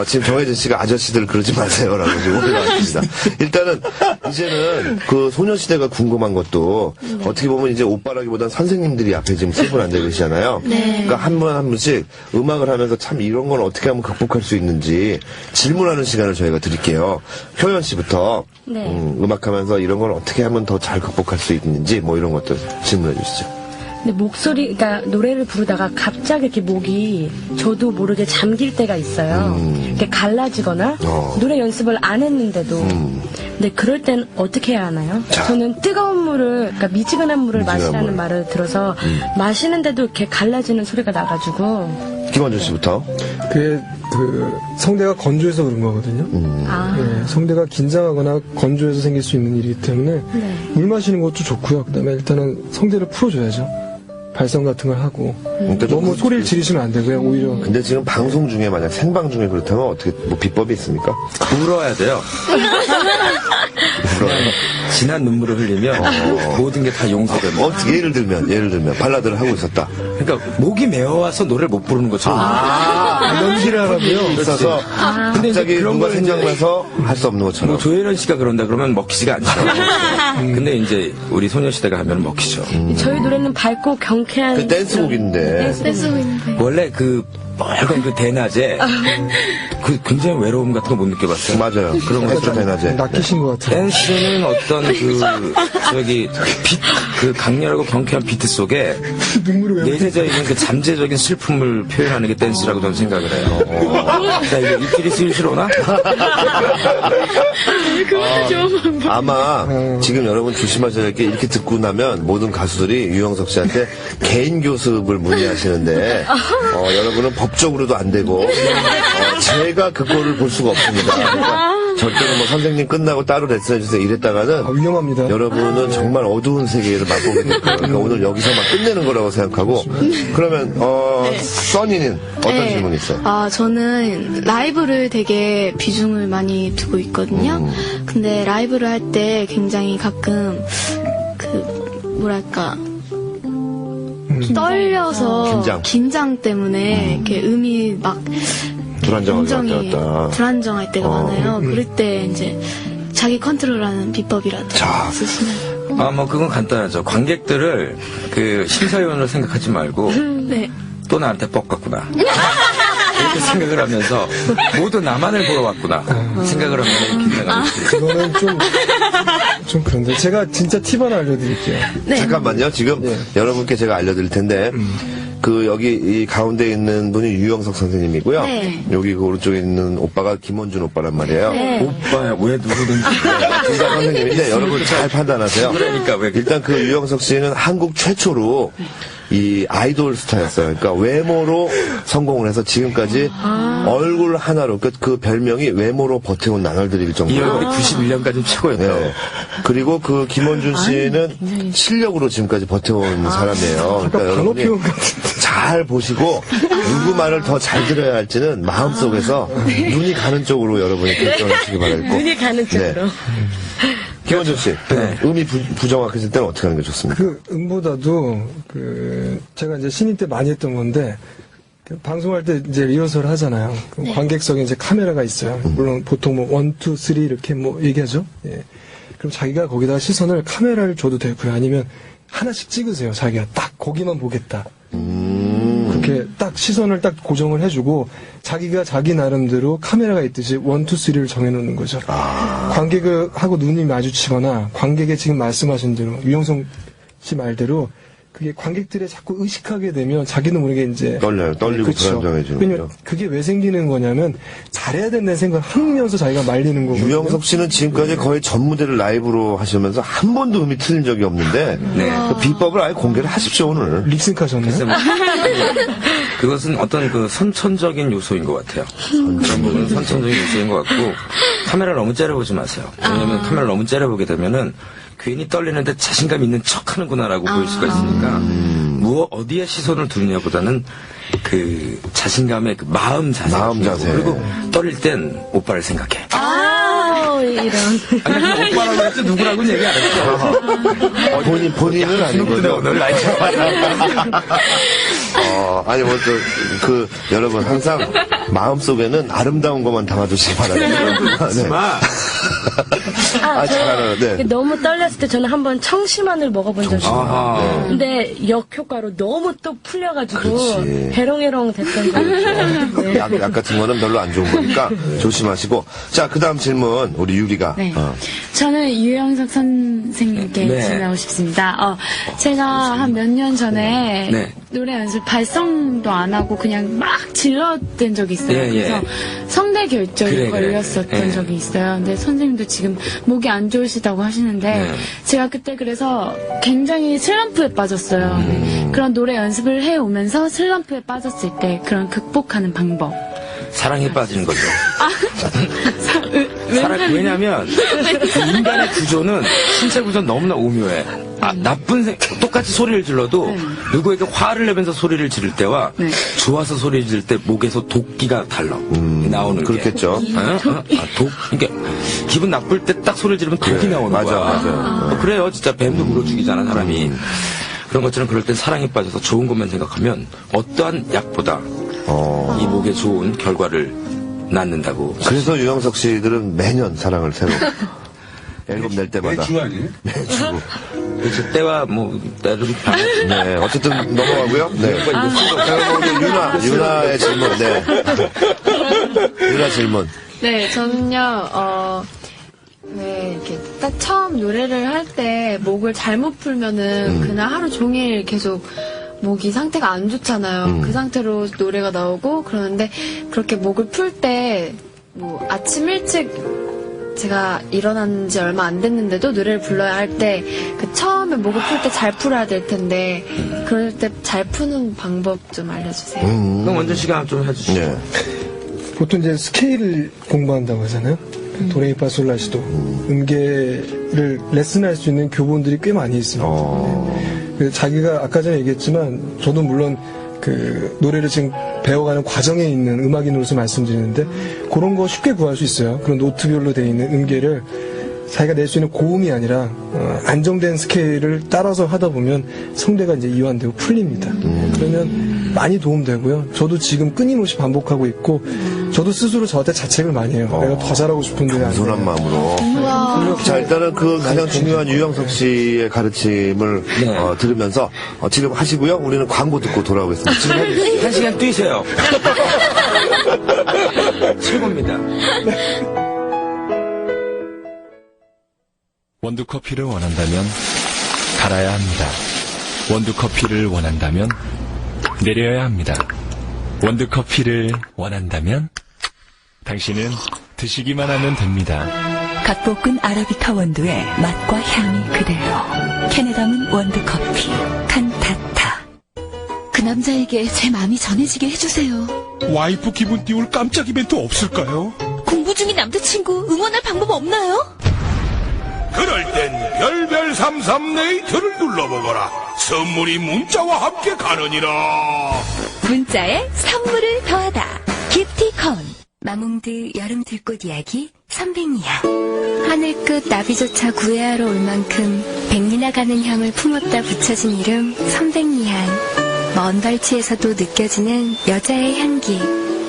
지금 정혜진 씨가 아저씨들 그러지 마세요라고 지금 올라왔습니다. 일단은, 이제는 그 소녀시대가 궁금한 것도 어떻게 보면 이제 오빠라기보단 선생님들이 앞에 지금 3분 앉아 계시잖아요. 그러니까 한 분 한 분씩 음악을 하면서 참 이런 건 어떻게 하면 극복할 수 있는지 질문하는 시간을 저희가 드릴게요. 효연 씨부터 음악하면서 이런 걸 어떻게 하면 더 잘 극복할 수 있는지 뭐 이런 것들 질문해 주시죠. 근데 목소리, 그러니까 노래를 부르다가 갑자기 이렇게 목이 저도 모르게 잠길 때가 있어요. 이렇게 갈라지거나 노래 연습을 안 했는데도. 근데 그럴 땐 어떻게 해야 하나요? 저는 뜨거운 물을, 그러니까 미지근한 물을 마시라는 말을 들어서 마시는데도 이렇게 갈라지는 소리가 나가지고. 김원준 씨부터. 그게 성대가 건조해서 그런 거거든요. 네, 성대가 긴장하거나 건조해서 생길 수 있는 일이기 때문에 물 마시는 것도 좋고요. 그다음에 일단은 성대를 풀어줘야죠. 발성 같은 걸 하고 너무 소리를 지르시면 안 되고요. 오히려. 근데 지금 방송 중에 만약 생방 중에 그렇다면 어떻게 뭐 비법이 있습니까? 울어야 돼요. 진한 눈물을 흘리면 모든 게 다 용서됩니다. 어떻게 예를 들면 발라드를 하고 있었다. 그러니까 목이 메어와서 노래를 못 부르는 것처럼. 연기를 하라고요? 있어서 근데 이제 갑자기 그런 누가 걸 생각나서 할 수 없는 것처럼. 뭐 조혜련 씨가 그런다 그러면 먹히지가 않죠. 근데 이제 우리 소녀시대가 하면 먹히죠. 저희 노래는 밝고 경쾌한. 그 댄스곡인데. 원래 그 빨간 그 대낮에 그 굉장히 외로움 같은 거 못 느껴봤어요. 맞아요. 그런 거 했죠, 대낮에. 낚이신 것 같아요. 댄스는 어떤 그 강렬하고 경쾌한 비트 속에 내재져 있는 그 잠재적인 슬픔을 표현하는 게 댄스라고 저는 생각을 해요. 자, 이거 입질이 슬슬 오나? 아마 지금 여러분 조심하셔야 할 게 이렇게 듣고 나면 모든 가수들이 유영석 씨한테 개인 교습을 문의하시는데 여러분은 법적으로도 안 되고 제가 그거를 볼 수가 없습니다. 그러니까 절대로 뭐 선생님 끝나고 따로 레슨해 주세요 이랬다가는 위험합니다. 여러분은 정말 어두운 세계를 맛보게 될 거예요. 그러니까 오늘 여기서 막 끝내는 거라고 생각하고 그러면 써니는 어떤 질문이 있어요? 저는 라이브를 되게 비중을 많이 두고 있거든요. 근데 라이브를 할 때 굉장히 가끔 떨려서 긴장 때문에 이렇게 음이 막 굉장히 불안정할 때가 많아요. 그럴 때 이제 자기 컨트롤하는 비법이라도 있으시면. 뭐 그건 간단하죠. 관객들을 그 심사위원으로 생각하지 말고 또 나한테 뻑 같구나. 이렇게 생각을 하면서 모두 나만을 보러 왔구나 생각을 하면 긴장감이 들죠. 그거는 좀 그런데 제가 진짜 팁 하나 알려드릴게요. 잠깐만요. 지금 여러분께 제가 알려드릴 텐데 여기 이 가운데 있는 분이 유영석 선생님이고요. 여기 그 오른쪽에 있는 오빠가 김원준 오빠란 말이에요. 오빠야 왜 누구든지 둘다 선생님인데 여러분 잘 판단하세요. 그러니까 왜 일단 그 유영석 씨는 한국 최초로 이 아이돌 스타였어요. 그러니까 외모로 성공을 해서 지금까지 얼굴 하나로 그 별명이 외모로 버텨온 나날들일 이 정도로. 얼굴이 91년까지 최고였다고. 네. 그리고 그 김원준 씨는 실력으로 지금까지 버텨온 사람이에요. 그러니까 여러분이 잘 보시고 누구 말을 더 잘 들어야 할지는 마음속에서 눈이 가는 쪽으로 여러분이 결정하시기 바라겠고. 눈이 가는 쪽으로. 네. 김원준 씨, 음이 부정확했을 때는 어떻게 하는 게 좋습니까? 그 음보다도 제가 이제 신인 때 많이 했던 건데 방송할 때 이제 리허설 하잖아요. 그럼 관객석에 이제 카메라가 있어요. 물론 보통 뭐 1, 2, 3 이렇게 뭐 얘기하죠. 예. 그럼 자기가 거기다가 시선을 카메라를 줘도 되고요. 아니면 하나씩 찍으세요. 자기가 딱 거기만 보겠다. 그렇게 딱 시선을 딱 고정을 해주고 자기가 자기 나름대로 카메라가 있듯이 1, 2, 3를 정해놓는 거죠. 관객하고 눈이 마주치거나 관객의 지금 말씀하신 대로 유영성 씨 말대로 그게 관객들이 자꾸 의식하게 되면 자기는 모르게 이제 떨리고 그쵸. 불안정해지는 왜냐면 거죠. 그게 왜 생기는 거냐면 잘해야 된다는 생각을 하면서 자기가 말리는 거거든요. 유영석 씨는 지금까지 거의 전 무대를 라이브로 하시면서 한 번도 음이 틀린 적이 없는데 그 비법을 아예 공개를 하십시오 오늘. 립싱크 하셨나요? 그것은 어떤 그 선천적인 요소인 것 같아요. 그런 부분은 선천적인 요소인 것 같고 카메라를 너무 째려보지 마세요. 왜냐하면 카메라를 너무 째려보게 되면은 괜히 떨리는데 자신감 있는 척하는구나라고 보일 수가 있으니까 어디에 시선을 두느냐보다는 그 자신감의 그 마음 자세. 그리고 떨릴 땐 오빠를 생각해. 이런. 아니 오빠라고 했지 누구라고는 얘기 안 했죠. 본인은 아니거든요. 오늘 나이 아니 여러분 항상 마음속에는 아름다운 것만 담아주시기 바랍니다. 네. 잘하네요. 네. 너무 떨렸을 때 저는 한번 청심환을 먹어본 적이 있어요. 근데 역효과로 너무 또 풀려가지고 그렇지. 해롱해롱 됐던 거죠. 네. 약 같은 거는 별로 안 좋은 거니까 조심하시고. 자, 그 다음 질문 우리 유리가. 네. 저는 유영석 선생님께 질문하고 싶습니다. 제가 한 몇 년 전에 노래 연습 발성도 안 하고 그냥 막 질렀던 적이 있어요. 그래서 성대 결절이 걸렸었던 적이 있어요. 근데 선생님도 지금 목이 안 좋으시다고 하시는데 제가 그때 그래서 굉장히 슬럼프에 빠졌어요. 그런 노래 연습을 해오면서 슬럼프에 빠졌을 때 그런 극복하는 방법. 사랑에 빠지는 거죠. 왜냐면 인간의 구조는 신체 구조는 너무나 오묘해. 똑같이 소리를 질러도 누구에게 화를 내면서 소리를 지를 때와 좋아서 소리를 지를 때 목에서 도끼가 달라. 나오는 그렇겠죠. 그러니까 기분 나쁠 때 딱 소리를 지르면 독이 나오는 거야. 맞아. 그래요. 진짜 뱀도 물어 죽이잖아 사람이. 그런 것처럼 그럴 땐 사랑에 빠져서 좋은 것만 생각하면 어떠한 약보다 이 목에 좋은 결과를 낳는다고. 그래서 유영석 씨들은 매년 사랑을 새로 앨범 낼 때마다. 매주 아니에요? 매주. 그래서 때와 때를 네, 어쨌든 넘어가고요. 네. 자, 유나의 질문. 네. 유나 질문. 네, 저는요, 왜 이렇게 딱 처음 노래를 할 때 목을 잘못 풀면은 그날 하루 종일 계속 목이 상태가 안 좋잖아요. 그 상태로 노래가 나오고 그러는데 그렇게 목을 풀 때 뭐 아침 일찍 제가 일어난 지 얼마 안 됐는데도 노래를 불러야 할 때 그 처음에 목을 풀 때 잘 풀어야 될 텐데 그럴 때 잘 푸는 방법 좀 알려주세요. 그럼 원준 씨가 좀 해주시죠. 네. 보통 이제 스케일을 공부한다고 하잖아요. 도레미파솔라시도 음계를 레슨할 수 있는 교본들이 꽤 많이 있습니다. 네. 자기가 아까 전에 얘기했지만 저도 물론 그 노래를 지금 배워가는 과정에 있는 음악인으로서 말씀드리는데 그런 거 쉽게 구할 수 있어요. 그런 노트별로 되어 있는 음계를 자기가 낼 수 있는 고음이 아니라 안정된 스케일을 따라서 하다 보면 성대가 이제 이완되고 풀립니다. 그러면 많이 도움되고요. 저도 지금 끊임없이 반복하고 있고 저도 스스로 저한테 자책을 많이 해요. 내가 더 잘하고 싶은데 겸손한 마음으로. 자, 일단은 그 가장 중요한 유영석 씨의 가르침을 들으면서 지금 하시고요. 우리는 광고 듣고 돌아오겠습니다. 지금 한 시간 뛰세요. 최고입니다. 원두커피를 원한다면 갈아야 합니다. 원두커피를 원한다면 내려야 합니다. 원두커피를 원한다면 당신은 드시기만 하면 됩니다. 갓 볶은 아라비카 원두의 맛과 향이 그대로 캐내담은 원두커피 칸타타. 그 남자에게 제 마음이 전해지게 해주세요. 와이프 기분 띄울 깜짝 이벤트 없을까요? 공부 중인 남자친구 응원할 방법 없나요? 그럴 땐 별별 33 네이트를 눌러보거라. 선물이 문자와 함께 가느니라. 문자에 선물을 더하다. 기프티콘. 마몽드 여름 들꽃 이야기 선백리야. 하늘끝 나비조차 구애하러 올 만큼 백리나 가는 향을 품었다 붙여진 이름 선백리향. 먼 발치에서도 느껴지는 여자의 향기.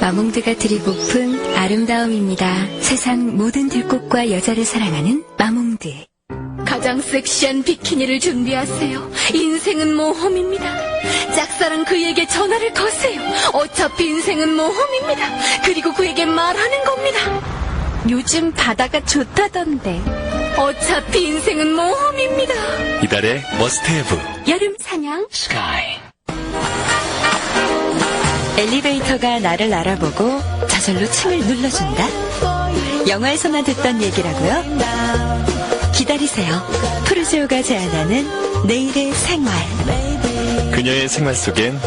마몽드가 드리고픈 아름다움입니다. 세상 모든 들꽃과 여자를 사랑하는 마몽드. 가장 섹시한 비키니를 준비하세요. 인생은 모험입니다. 짝사랑 그에게 전화를 거세요. 어차피 인생은 모험입니다. 그리고 그에게 말하는 겁니다. 요즘 바다가 좋다던데. 어차피 인생은 모험입니다. 이달의 머스트헤브 여름 사냥 스카이. 엘리베이터가 나를 알아보고 저절로 층을 눌러준다. 영화에서나 듣던 얘기라고요? 기다리세요. 푸르지오가 제안하는 내일의 생활. 그녀의 생활 속엔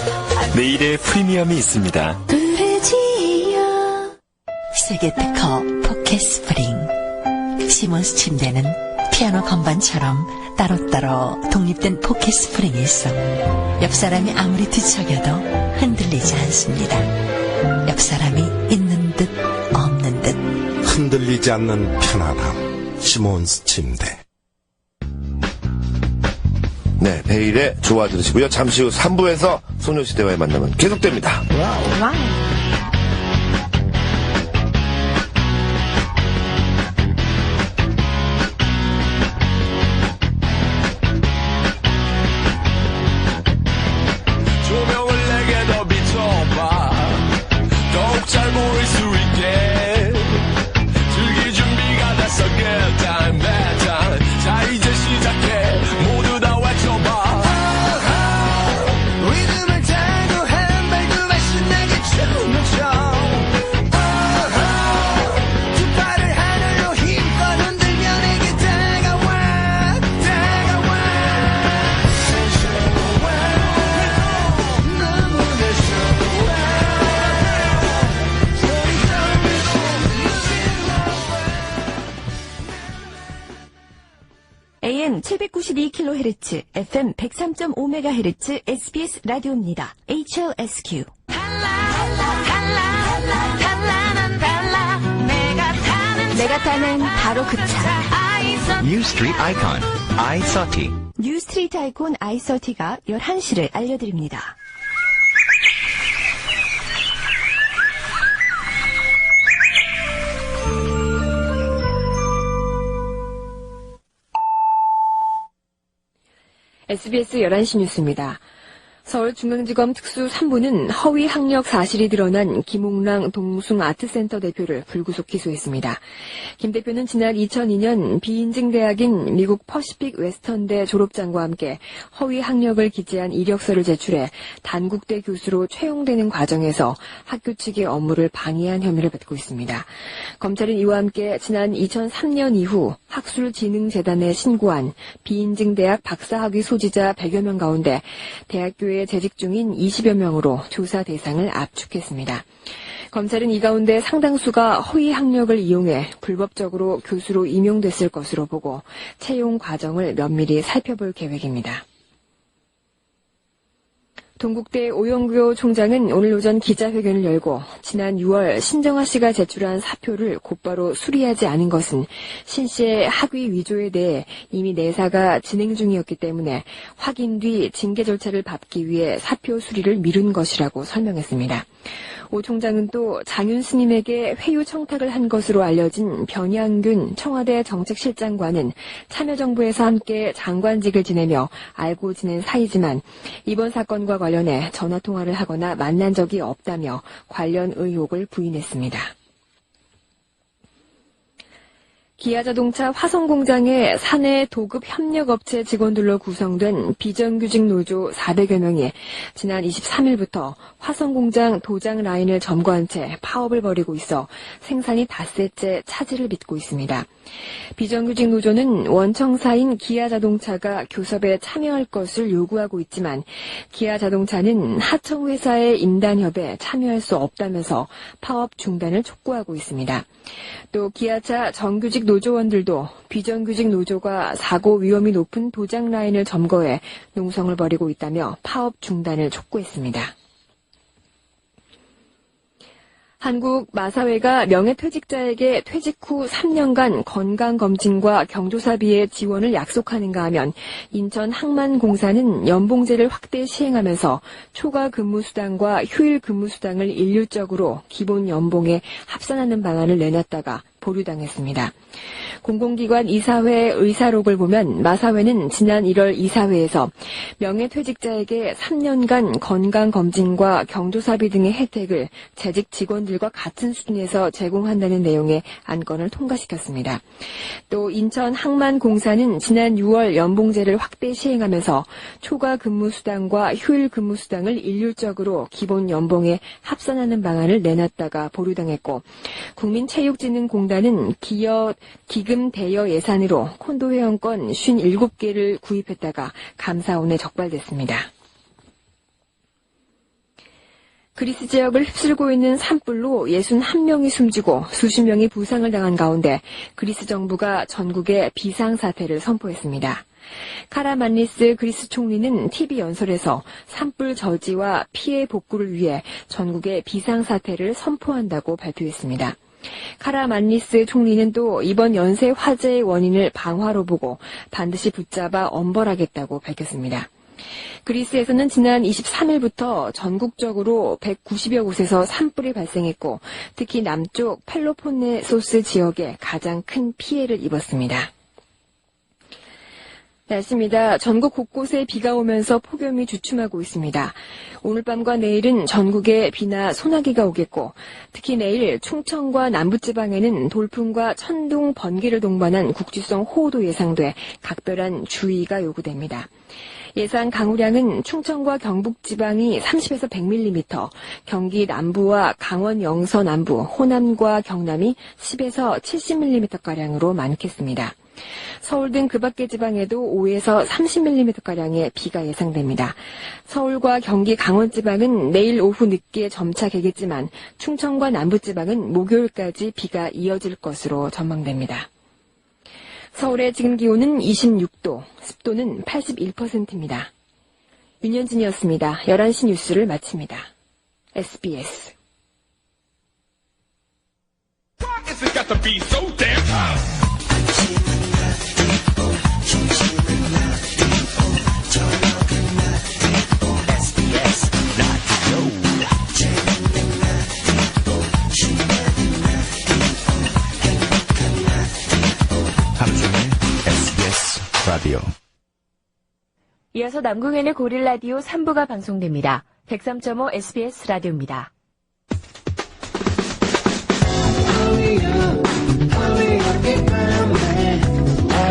내일의 프리미엄이 있습니다. 푸르지오. 세계 특허 포켓 스프링. 시몬스 침대는 피아노 건반처럼 따로따로 독립된 포켓 스프링이 있어 옆 사람이 아무리 뒤척여도 흔들리지 않습니다. 옆 사람이 있는 듯 없는 듯 흔들리지 않는 편안함. 시몬스 침대. 네, 베일의 좋아 들으시고요. 잠시 후 3부에서 소녀시대와의 만남은 계속됩니다. 와우. 조명을 내게 더 비춰봐. 더욱 잘 보일 수 있게. 즐길 준비가 됐어. Good time, bad time. 자, 이제 시작해. 모두 다 외쳐봐. 리듬을 타고 한 발 두 발 신나게 춤을 춰. 두 팔을 하늘로 힘껏 흔들며 내게 다가와. 다가와. 눈물을 쏟아. AM 792kHz, FM 103.5MHz SBS 라디오입니다. HLSQ. 내가 타는 바로 그 차. New Street Icon, i30. 뉴 스트리트 아이콘 i30가 11시를 알려드립니다. SBS 11시 뉴스입니다. 서울중앙지검 특수 3부는 허위 학력 사실이 드러난 김홍랑 동숭아트센터 대표를 불구속 기소했습니다. 김 대표는 지난 2002년 비인증 대학인 미국 퍼시픽 웨스턴대 졸업장과 함께 허위 학력을 기재한 이력서를 제출해 단국대 교수로 채용되는 과정에서 학교 측의 업무를 방해한 혐의를 받고 있습니다. 검찰은 이와 함께 지난 2003년 이후 학술진흥재단에 신고한 비인증 대학 박사학위 소지자 100여 명 가운데 대학교에 재직 중인 20여 명으로 조사 대상을 압축했습니다. 검찰은 이 가운데 상당수가 허위 학력을 이용해 불법적으로 교수로 임용됐을 것으로 보고 채용 과정을 면밀히 살펴볼 계획입니다. 동국대 오영규 총장은 오늘 오전 기자회견을 열고 지난 6월 신정아 씨가 제출한 사표를 곧바로 수리하지 않은 것은 신 씨의 학위 위조에 대해 이미 내사가 진행 중이었기 때문에 확인 뒤 징계 절차를 밟기 위해 사표 수리를 미룬 것이라고 설명했습니다. 오 총장은 또 장윤 스님에게 회유 청탁을 한 것으로 알려진 변양균 청와대 정책실장과는 참여정부에서 함께 장관직을 지내며 알고 지낸 사이지만 이번 사건과 관련해 전화통화를 하거나 만난 적이 없다며 관련 의혹을 부인했습니다. 기아자동차 화성공장의 사내 도급 협력업체 직원들로 구성된 비정규직 노조 400여 명이 지난 23일부터 화성공장 도장 라인을 점거한 채 파업을 벌이고 있어 생산이 닷새째 차질을 빚고 있습니다. 비정규직 노조는 원청사인 기아자동차가 교섭에 참여할 것을 요구하고 있지만 기아자동차는 하청회사의 임단협에 참여할 수 없다면서 파업 중단을 촉구하고 있습니다. 또 기아차 정규직 노조원들도 비정규직 노조가 사고 위험이 높은 도장 라인을 점거해 농성을 벌이고 있다며 파업 중단을 촉구했습니다. 한국 마사회가 명예퇴직자에게 퇴직 후 3년간 건강검진과 경조사비의 지원을 약속하는가 하면 인천 항만공사는 연봉제를 확대 시행하면서 초과 근무수당과 휴일 근무수당을 일률적으로 기본 연봉에 합산하는 방안을 내놨다가 보류당했습니다. 공공기관 이사회 의사록을 보면 마사회는 지난 1월 이사회에서 명예퇴직자에게 3년간 건강검진과 경조사비 등의 혜택을 재직 직원들과 같은 수준에서 제공한다는 내용의 안건을 통과시켰습니다. 또 인천 항만공사는 지난 6월 연봉제를 확대 시행하면서 초과 근무수당과 휴일 근무수당을 일률적으로 기본 연봉에 합산하는 방안을 내놨다가 보류당했고 국민체육진흥공단은 기금 대여 예산으로 콘도 회원권 57개를 구입했다가 감사원에 적발됐습니다. 그리스 지역을 휩쓸고 있는 산불로 61명이 숨지고 수십 명이 부상을 당한 가운데 그리스 정부가 전국에 비상사태를 선포했습니다. 카라만리스 그리스 총리는 TV 연설에서 산불 저지와 피해 복구를 위해 전국에 비상사태를 선포한다고 발표했습니다. 카라만리스 총리는 또 이번 연쇄 화재의 원인을 방화로 보고 반드시 붙잡아 엄벌하겠다고 밝혔습니다. 그리스에서는 지난 23일부터 전국적으로 190여 곳에서 산불이 발생했고 특히 남쪽 펠로폰네소스 지역에 가장 큰 피해를 입었습니다. 날씨입니다. 전국 곳곳에 비가 오면서 폭염이 주춤하고 있습니다. 오늘 밤과 내일은 전국에 비나 소나기가 오겠고 특히 내일 충청과 남부지방에는 돌풍과 천둥, 번개를 동반한 국지성 호우도 예상돼 각별한 주의가 요구됩니다. 예상 강우량은 충청과 경북지방이 30에서 100mm, 경기 남부와 강원 영서 남부, 호남과 경남이 10에서 70mm가량으로 많겠습니다. 서울 등 그 밖의 지방에도 5에서 30mm가량의 비가 예상됩니다. 서울과 경기 강원 지방은 내일 오후 늦게 점차 개겠지만 충청과 남부지방은 목요일까지 비가 이어질 것으로 전망됩니다. 서울의 지금 기온은 26도, 습도는 81%입니다. 윤현진이었습니다. 11시 뉴스를 마칩니다. SBS 라디오. 이어서 남궁현의 고릴라디오 3부가 방송됩니다. 103.5 SBS 라디오입니다.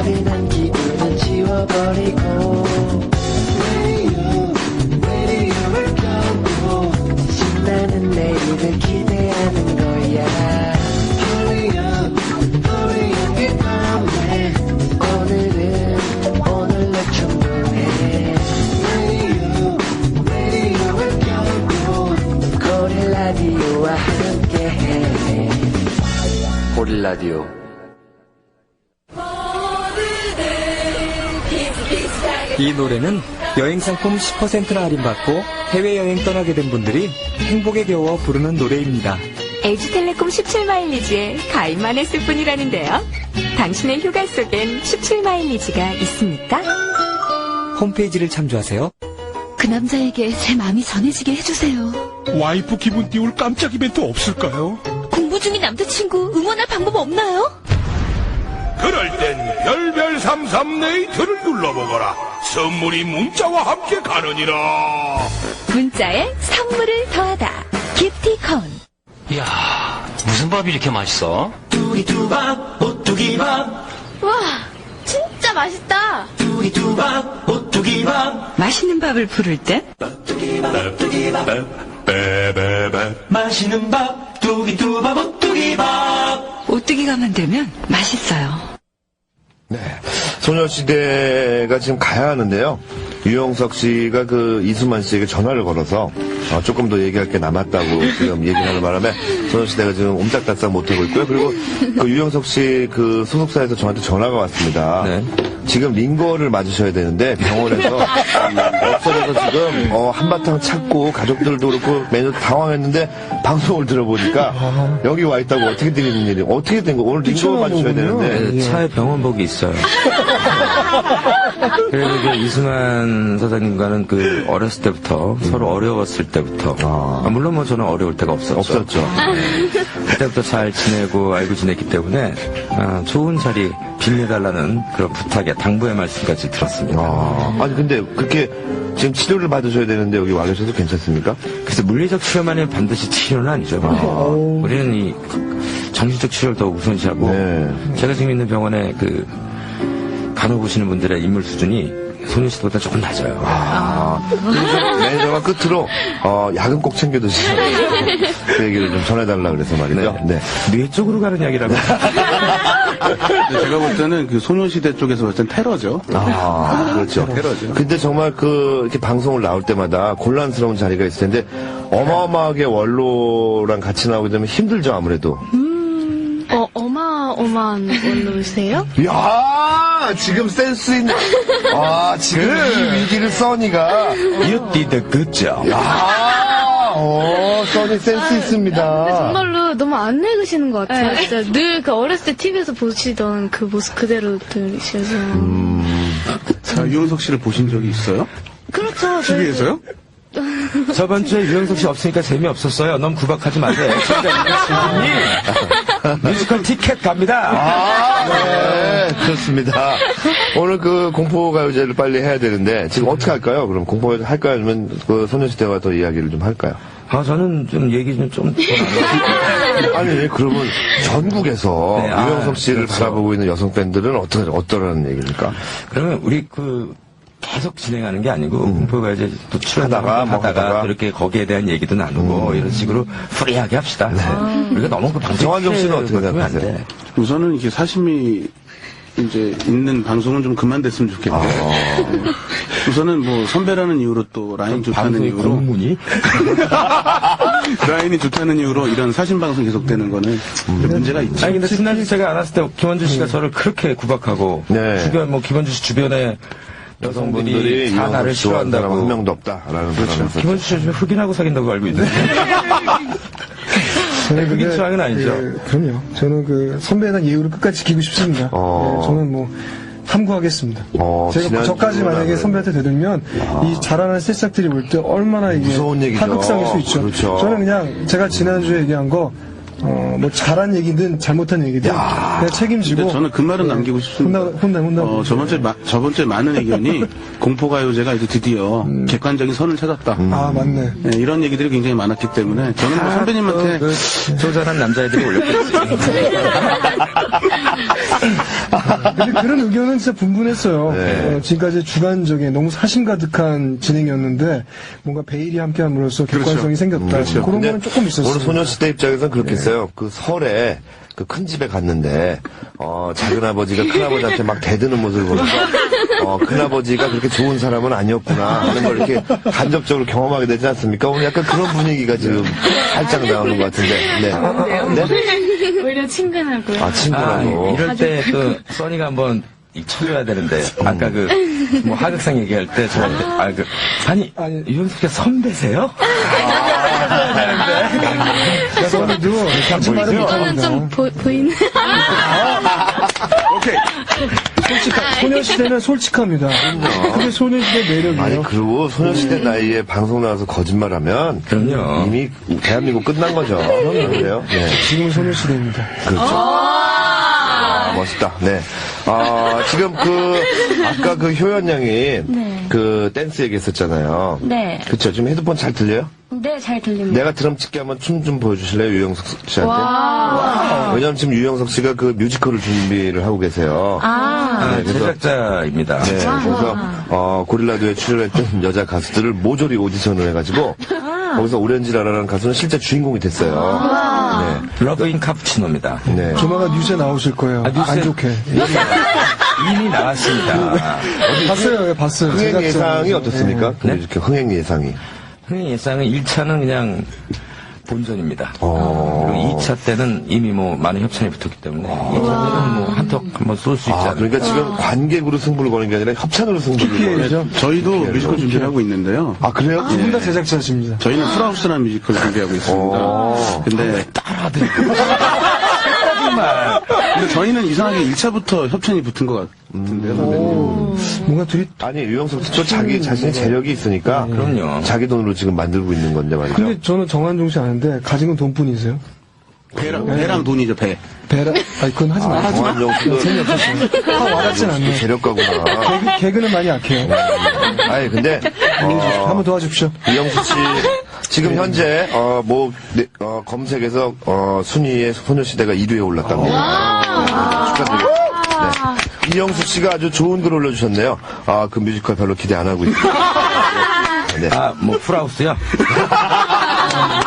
나른한 기분은 지워버리고 레이디오를 켜고 신나는 내일을 기대하는 거야. Hurry up get 밤에 오늘은 충분해. 레이디오를 켜고 고릴라디오와 함께해. 고릴라디오. 이 노래는 여행 상품 10%나 할인받고 해외여행 떠나게 된 분들이 행복에 겨워 부르는 노래입니다. LG텔레콤 17마일리지에 가입만 했을 뿐이라는데요. 당신의 휴가 속엔 17마일리지가 있습니까? 홈페이지를 참조하세요. 그 남자에게 제 마음이 전해지게 해주세요. 와이프 기분 띄울 깜짝 이벤트 없을까요? 공부 중인 남자친구 응원할 방법 없나요? 그럴 땐 별별 33네이트를 눌러보거라. 선물이 문자와 함께 가느니라. 문자에 선물을 더하다. 기프티콘. 이야, 무슨 밥이 이렇게 맛있어? 두리두밥 오뚜기밥. 와, 진짜 맛있다. 뚜기뚜밥, 오뚜기밥. 맛있는 밥을 부를 때 맛있는 밥, 뚜기뚜밥, 오뚜기밥. 오뚜기가 만들면 맛있어요. 네. 소녀시대가 지금 가야 하는데요. 유영석 씨가 그 이수만 씨에게 전화를 걸어서 조금 더 얘기할 게 남았다고 지금 얘기를 하는 바람에 소녀시대가 지금 옴짝달싹 못하고 있고요. 그리고 그 유영석 씨 그 소속사에서 저한테 전화가 왔습니다. 네. 지금 링거를 맞으셔야 되는데 병원에서 없어져서 지금 한바탕 찾고 가족들도 그렇고 매니저 당황했는데 방송을 들어보니까 여기 와 있다고 어떻게 된 일이 어떻게 된 거 오늘 링거 맞으셔야 되는데 네, 차에 병원복이 있어요. 그래서 그 이승환 사장님과는 그 어렸을 때부터 서로 어려웠을 때부터 물론 뭐 저는 어려울 때가 없었죠. 네. 그때부터 잘 지내고 알고 지냈기 때문에 좋은 자리 빌려달라는 그런 부탁에 당부의 말씀까지 들었습니다. 아니 근데 그렇게 지금 치료를 받으셔야 되는데 여기 와 계셔서 괜찮습니까? 그래서 물리적 치료만이 반드시 치료는 아니죠. 우리는 이 정신적 치료를 더 우선시하고 제가 지금 있는 병원에 그 간호 보시는 분들의 인물 수준이 소녀시대보다 조금 낮아요. 매니저가 끝으로 약은 꼭 챙겨 드시라고 그 얘기를 좀 전해달라 그래서 말이죠. 네. 뇌 쪽으로 가는 약이라고. 제가 볼 때는 그 소녀시대 쪽에서 볼 땐 테러죠. 그렇죠. 테러죠. 근데 정말 그 이렇게 방송을 나올 때마다 곤란스러운 자리가 있을 텐데 어마어마하게 원로랑 같이 나오게 되면 힘들죠 아무래도. 어마어마한 원로세요? 야 지금 센스 있는. 지금 이 위기를 써니가. You did a good job. 써니 센스 있습니다. 정말로 너무 안 늙으시는 것 같아요. 진짜 늘 그 어렸을 때 TV에서 보시던 그 모습 그대로 들으셔서. 자, 유영석 씨를 보신 적이 있어요? 그렇죠. TV에서요? 저번 주에 유영석 씨 없으니까 재미없었어요. 너무 구박하지 마세요. 뮤지컬 티켓 갑니다. 네, 좋습니다. 오늘 그 공포가요제를 빨리 해야 되는데 지금 어떻게 할까요? 그럼 공포가요제 할까요? 아니면 그 소녀시대와 더 이야기를 좀 할까요? 저는 좀 얘기 좀 아니, 그러면 전국에서 네, 유영석 씨를 그렇죠. 바라보고 있는 여성 밴드는 어떠라는 얘기입니까? 그러면 우리 계속 진행하는 게 아니고 공포가요제 또 출연하다가 이렇게 거기에 대한 얘기도 나누고 이런 식으로 프리하게 합시다. 우리가 너무 그 방송 정한정 씨는 어떻게 생각하세요? 우선은 이렇게 사심이 이제 있는 방송은 좀 그만 됐으면 좋겠고요. 네. 우선은 뭐 선배라는 이유로 또 라인 좋다는 이유로 공문이 라인이 좋다는 이유로 이런 사심 방송 계속되는 거는 좀 문제가 있죠. 아니 근데 지난주 제가 안 왔을 때 김원주 씨가 저를 그렇게 구박하고 주변 김원주 씨 주변에 여성분들이 다 나를 싫어한다고 한 명도 없다라는 그렇죠. 김원주 씨 요즘 흑인하고 사귄다고 알고 있는데 흑인 취향은 아니죠. 그럼요. 저는 그 선배에 대한 예우를 끝까지 지키고 싶습니다. 저는 뭐 탐구하겠습니다. 제가 저까지 만약에 선배한테 되들면 이 자라는 새싹들이 올 때 얼마나 이게 무서운 얘기죠. 하극상일 수 있죠. 그렇죠. 저는 그냥 제가 지난주에 얘기한 거 뭐 잘한 얘기든 잘못한 얘기든 그냥 책임지고. 근데 저는 그 말은 남기고 싶습니다. 혼나. 저번 주에 많은 의견이 공포가요제가 이제 드디어 객관적인 선을 찾았다. 맞네. 네, 이런 얘기들이 굉장히 많았기 때문에 저는 뭐 선배님한테 조잘한 남자애들이 올렸겠지. 근데 그런 의견은 진짜 분분했어요. 지금까지 주관적인 너무 사심 가득한 진행이었는데 뭔가 베일이 함께함으로써 객관성이 생겼다. 그렇죠. 그런 거는 조금 있었어요. 오늘 소녀시대 입장에서는 그렇게 했어요. 그 설에 그 큰 집에 갔는데 작은아버지가 큰아버지한테 막 대드는 모습을 보면서 큰아버지가 그렇게 좋은 사람은 아니었구나 하는 걸 이렇게 간접적으로 경험하게 되지 않습니까? 오늘 약간 그런 분위기가 지금 살짝 나오는 것 같은데. 네. 오히려 친근하고요. 친근하고. 이럴 때 그 써니가 한번 쳐줘야 되는데 아까 뭐 하극상 얘기할 때 저한테 아니 유영석 씨가 선배세요? 써니도 같이 말을 못합니다. 좀 보이는. 오케이. 소녀시대는 솔직합니다. 그게 소녀시대 매력이에요. 아니 그리고 소녀시대 나이에 방송 나와서 거짓말하면 그럼요. 이미 대한민국 끝난 거죠. 그래요? 네. 지금은 소녀시대입니다. 그렇죠. 멋있다. 네. 지금 아까 효연 양이 네. 댄스 얘기했었잖아요. 네. 그쵸. 지금 헤드폰 잘 들려요? 네, 잘 들립니다. 내가 드럼 치게 한번 춤 좀 보여주실래요? 유영석 씨한테? 와. 왜냐면 지금 유영석 씨가 뮤지컬을 준비를 하고 계세요. 네, 제작자입니다. 네, 그래서 고릴라도에 출연했던 여자 가수들을 모조리 오디션을 해가지고 거기서 오렌지라라는 가수는 실제 주인공이 됐어요. 네. 러브인 카푸치노입니다. 네. 조만간 뉴스에 나오실 거예요. 안 좋게. 이미 나왔습니다. 봤어요, 봤어요. 흥행 제작자. 예상이 어떻습니까? 네? 뮤지컬 흥행 예상이. 흥행 예상은 1차는 그냥 본전입니다. 그리고 2차 때는 이미 많은 협찬이 붙었기 때문에 2차 때는 한턱 한번 쏠 수 있지 않을까. 그러니까 지금 관객으로 승부를 거는 게 아니라 협찬으로 승부를 거는. 저희도 뮤지컬 준비를 하고 있는데요. 아, 그래요? 두 분 다 제작자십니다. 저희는 풀하우스라는 뮤지컬 준비하고 있습니다. 근데 정말. 근데 저희는 이상하게 1차부터 협찬이 붙은 것 같은데요, 선배님. 뭔가 둘이 아니, 유영석 씨도 자신의 재력이 있으니까. 그럼요. 자기 돈으로 지금 만들고 있는 건데 말이죠. 근데 저는 정한종 씨 아는데 가진 건 돈뿐이세요? 배랑 돈이죠, 배. 배라? 아니, 그건 하지 마. 정한종 씨도 재미없었어요. 다 와닿진 않네. 재력가구나. 개그는 많이 약해요. 아니, 근데, 한번 도와주십시오. 유영석 씨, 지금 현재, 검색에서, 순위에 소녀시대가 1위에 올랐답니다. 축하드립니다. 네. 이영숙 씨가 아주 좋은 글 올려주셨네요. 그 뮤지컬 별로 기대 안 하고 있습니다. 네. 풀하우스요?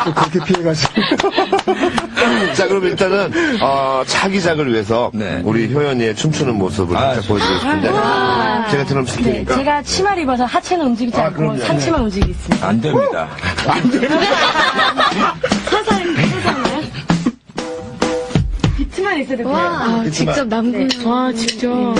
또 그렇게 피해가지고. 자, 그럼 일단은, 차기작을 위해서, 우리 효연이의 춤추는 모습을 살짝 보여드리고 싶은데, 제가 드럼 칠 네, 테니까. 제가 치마를 입어서 하체는 움직이지 않고 그럼요. 상체만 움직이겠습니다. 안 됩니다. 서서요? 비트만 있어도 돼요. 와, 직접 남군. 와, 직접. 와.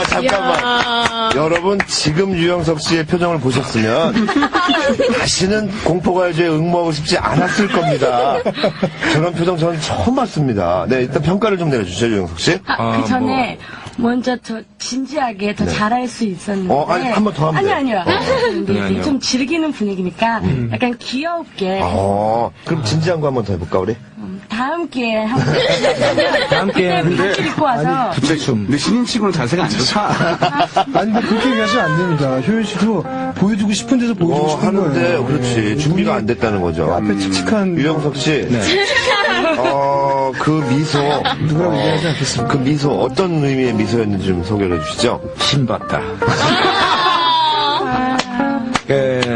잠깐만. 여러분, 지금 유영석 씨의 표정을 보셨으면, 다시는 공포가요제에 응모하고 싶지 않았을 겁니다. 저런 표정 저는 처음 봤습니다. 네, 일단 평가를 좀 내려주시죠, 유영석 씨. 그 전에 먼저 더 진지하게 더 잘할 수 있었는데. 아니, 한 번 더 하면 돼요. 아니요. 아니요. 좀 즐기는 분위기니까 약간 귀엽게. 그럼 진지한 거 한 번 더 해볼까, 우리? 다음 기회에 한번. 다음 기회는 바지 입고 와서. 근데 신인치고는 자세가 안 좋다. 아니, 근데 그렇게 얘기하시면 안 됩니다. 효연 씨도 보여주고 싶은 데서 보여주고 싶은 하는데, 거예요. 그렇지. 준비가 안 됐다는 거죠. 앞에 칙칙한. 유영석 씨. 그 미소. 누구라고 얘기하지 않겠습니다. 그 미소, 어떤 의미의 미소였는지 좀 소개를 해주시죠. 신봤다.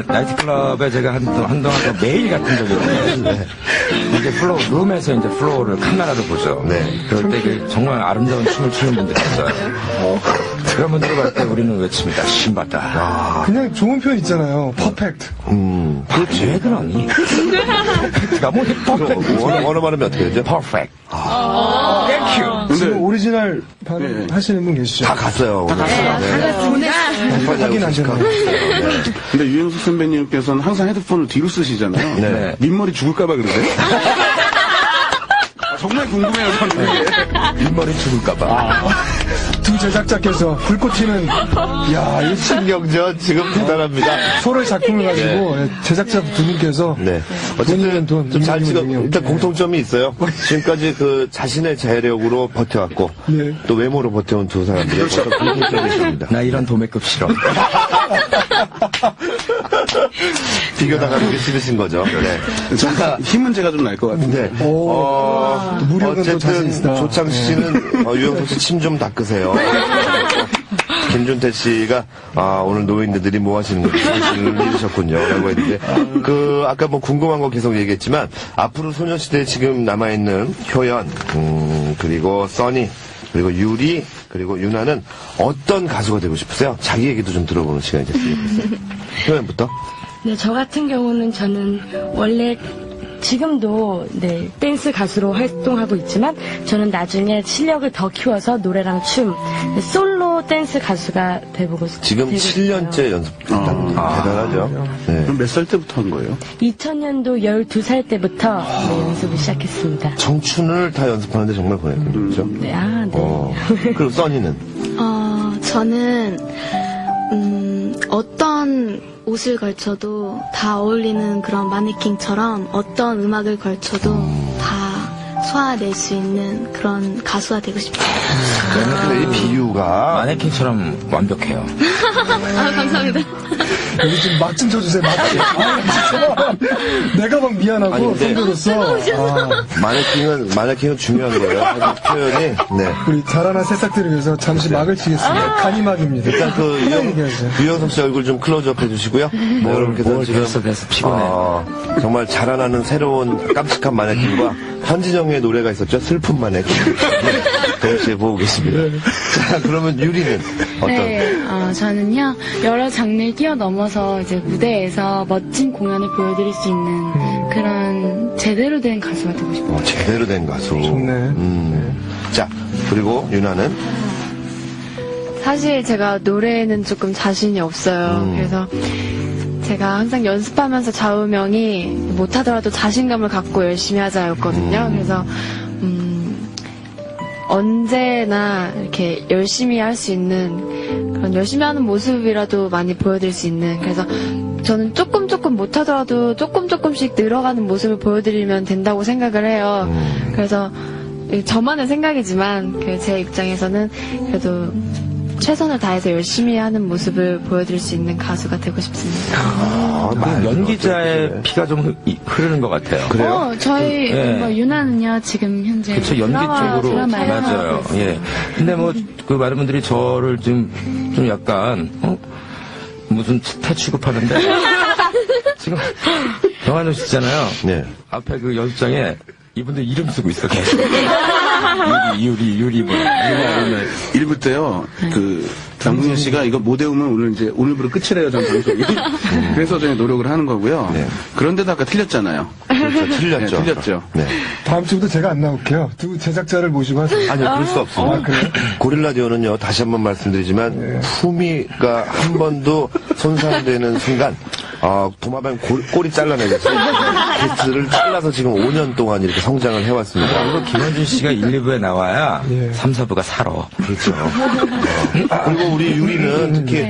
나이트클럽에 제가 한동안 매일 같은 적이 있는데, 이제 룸에서 이제 플로어를 카메라로 보죠. 그럴 때 정말 아름다운 춤을 추는 분들이 있어요. 그런 분들을 볼 때 우리는 외칩니다. 신봤다. 그냥 좋은 표현 있잖아요. 퍼펙트. 그렇지. 왜 그러니? 퍼펙트가 뭐지? 퍼펙트. 원어 말하면 어떻게 되죠? 퍼펙트. 땡큐. 지금 오리지널 발음 하시는 분 계시죠? 다 갔어요. 다 갔어요. 확인 안 되나요? 근데 유영석 선배님께서는 항상 헤드폰을 뒤로 쓰시잖아요. 네. 민머리 죽을까봐 그러세요? 정말 궁금해요, 저는. 민머리 죽을까봐. 두 제작자께서 불꽃 튀는, 야, 이 신경전 지금 대단합니다. 서로의 작품을 가지고 제작자 두 분께서. 어쨌든 좀 잘 찍어. 일단 공통점이 있어요. 지금까지 그 자신의 재력으로 버텨왔고, 또 외모로 버텨온 두 사람들의 어떤 공통점이 있습니다. 나 이런 도매급 싫어. 비교 나가는 게 싫으신 거죠. 네. 자, 힘은 제가 좀 날 것 같은데. 어쨌든 조창 씨는 유영석 씨 침 좀 닦으세요. 김준태 씨가 오늘 노인들이 뭐 하시는 건지 잃으셨군요 라고 했는데 아까 뭐 궁금한 거 계속 얘기했지만 앞으로 소녀시대에 지금 남아있는 효연 그리고 써니 그리고 유리 그리고 유나는 어떤 가수가 되고 싶으세요? 자기 얘기도 좀 들어보는 시간이 됐으면 좋겠어요. 효연부터. 네, 저 같은 경우는 저는 원래 지금도 네, 댄스 가수로 활동하고 있지만 저는 나중에 실력을 더 키워서 노래랑 춤, 솔로 댄스 가수가 돼보고 지금 되고 7년째 연습한답니다. 대단하죠. 네. 그럼 몇 살 때부터 한 거예요? 2000년도 12살 때부터 네, 연습을 시작했습니다. 청춘을 다 연습하는데 정말 고생했죠. 네, 아, 네. 그리고 써니는? 저는 어떤 옷을 걸쳐도 다 어울리는 그런 마네킹처럼 어떤 음악을 걸쳐도 다 소화낼 수 있는 그런 가수가 되고 싶어요. 근데 이 비유가 마네킹처럼 완벽해요. 아, 감사합니다. 여기 좀 맛 좀 쳐주세요. 맛 좀. 내가 막 미안하고 아니, 근데 선배로서. 마네킹은 중요한 거예요. 표현이. 네. 우리 자라난 새싹들을 위해서 잠시 막을 치겠습니다. 간이막입니다. 일단 유영석 씨 얼굴 좀 클로즈업 해주시고요. 여러분께서 지금 피곤해. 정말 자라나는 새로운 깜찍한 마네킹과 현진영의 노래가 있었죠. 슬픈 마네킹. 동시에 보고 계십니다. 자, 그러면 유리는 어떤? 네, 저는요 여러 장르를 뛰어넘어서 이제 무대에서 멋진 공연을 보여드릴 수 있는 그런 제대로 된 가수가 되고 싶어요. 제대로 된 가수. 좋네. 자, 그리고 유나는? 사실 제가 노래에는 조금 자신이 없어요. 그래서 제가 항상 연습하면서 좌우명이 못하더라도 자신감을 갖고 열심히 하자였거든요. 그래서 언제나 이렇게 열심히 할 수 있는 그런 열심히 하는 모습이라도 많이 보여드릴 수 있는, 그래서 저는 조금 못하더라도 조금씩 늘어가는 모습을 보여드리면 된다고 생각을 해요. 그래서 저만의 생각이지만 제 입장에서는 그래도 최선을 다해서 열심히 하는 모습을 보여드릴 수 있는 가수가 되고 싶습니다. 연기자의 피가 좀 흐르는 것 같아요. 그래요? 저희 네. 뭐 유나는요 지금 현재 그쵸, 연기 쪽으로. 맞아요. 예. 근데 그 많은 분들이 저를 좀 약간, 무슨 스타 취급하는데. 지금, 정한정 씨잖아요. 네. 앞에 그 연습장에 이분들 이름 쓰고 있어, 계속. 유리 뭐. 1부 때요, 남궁현 씨가 이거 못 외우면 오늘부로 끝이래요, 전 방송이. 그래서 저희 노력을 하는 거고요. 네. 그런데도 아까 틀렸잖아요. 그렇죠. 틀렸죠. 네, 틀렸죠. 네. 다음 주부터 제가 안 나올게요. 두 제작자를 모시고 하세요. 아니요, 그럴 수 없습니다. 고릴라디오는요, 다시 한번 말씀드리지만, 품위가 한 번도 손상되는 순간, 도마뱀 꼬리 잘라내겠죠. 게스트를 잘라서 지금 5년 동안 이렇게 성장을 해왔습니다. 그리고 김현준 씨가 1, 2부에 나와야 3, 4부가 살아. 그렇죠. 그리고 우리 유리는 특히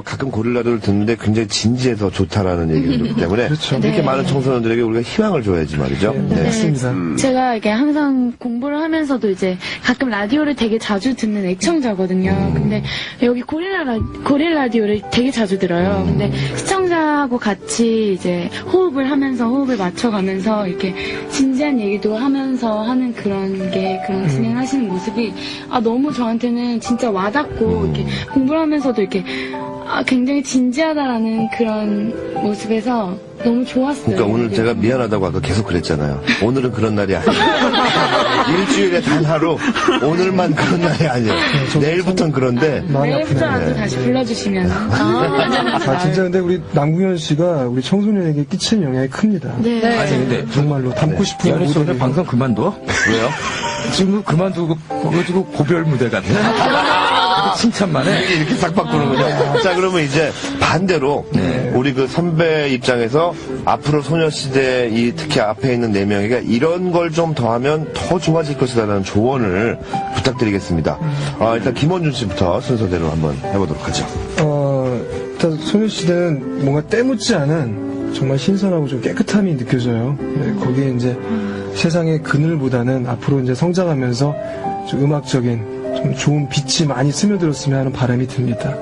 가끔 고릴라디오를 듣는데 굉장히 진지해서 좋다라는 얘기를 듣기 때문에 이렇게 많은 청소년들에게 우리가 희망을 줘야지 말이죠. 네. 맞습니다. 제가 이게 항상 공부를 하면서도 이제 가끔 라디오를 되게 자주 듣는 애청자거든요. 근데 여기 고릴라디오를 되게 자주 들어요. 근데 시청자하고 같이 이제 호흡을 맞춰가면서 이렇게 진지한 얘기도 하면서 하는 그런 진행하시는 모습이 너무 저한테는 진짜 와닿고 이렇게 공부를 하면서도 이렇게 굉장히 진지하다라는 그런 모습에서 너무 좋았어요. 그러니까 오늘 제가 미안하다고 아까 계속 그랬잖아요. 오늘은 그런 날이 아니에요. 일주일에 단 하루, 오늘만 그런 날이 아니에요. 내일부터는 그런데. 내일부터라도 다시 불러주시면. 진짜 근데 우리 남궁현 씨가 우리 청소년에게 끼친 영향이 큽니다. 네. 아니, 근데 정말로 담고 싶은 야리 씨 오늘 방송 그만둬? 왜요? 지금 그만두고 가지고 고별 무대 같네. 칭찬만 해. 이렇게 싹 바꾸는군요. 자, 그러면 이제 반대로 우리 그 선배 입장에서 앞으로 소녀시대 특히 앞에 있는 4명이가 이런 걸 좀 더하면 더 좋아질 것이다라는 조언을 부탁드리겠습니다. 일단 김원준 씨부터 순서대로 한번 해보도록 하죠. 일단 소녀시대는 뭔가 때묻지 않은 정말 신선하고 좀 깨끗함이 느껴져요. 거기에 이제 세상의 그늘보다는 앞으로 이제 성장하면서 좀 음악적인 좀 좋은 빛이 많이 스며들었으면 하는 바람이 듭니다.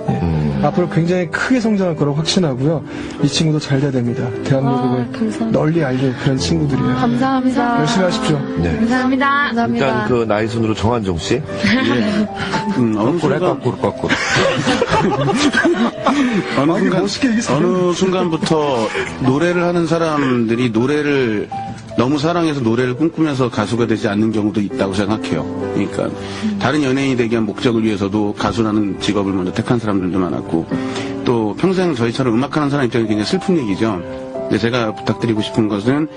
앞으로 굉장히 크게 성장할 거라고 확신하고요. 이 친구도 잘 돼야 됩니다. 대한민국을 널리 알릴 그런 친구들이에요. 감사합니다. 열심히 하십시오. 네. 감사합니다. 일단 그 나이 순으로 정한정 씨. 어느 순간부터 노래를 하는 사람들이 노래를 너무 사랑해서 노래를 꿈꾸면서 가수가 되지 않는 경우도 있다고 생각해요. 그러니까 다른 연예인이 되기 위한 목적을 위해서도 가수라는 직업을 먼저 택한 사람들도 많았고, 또 평생 저희처럼 음악하는 사람 입장에 굉장히 슬픈 얘기죠. 근데 제가 부탁드리고 싶은 것은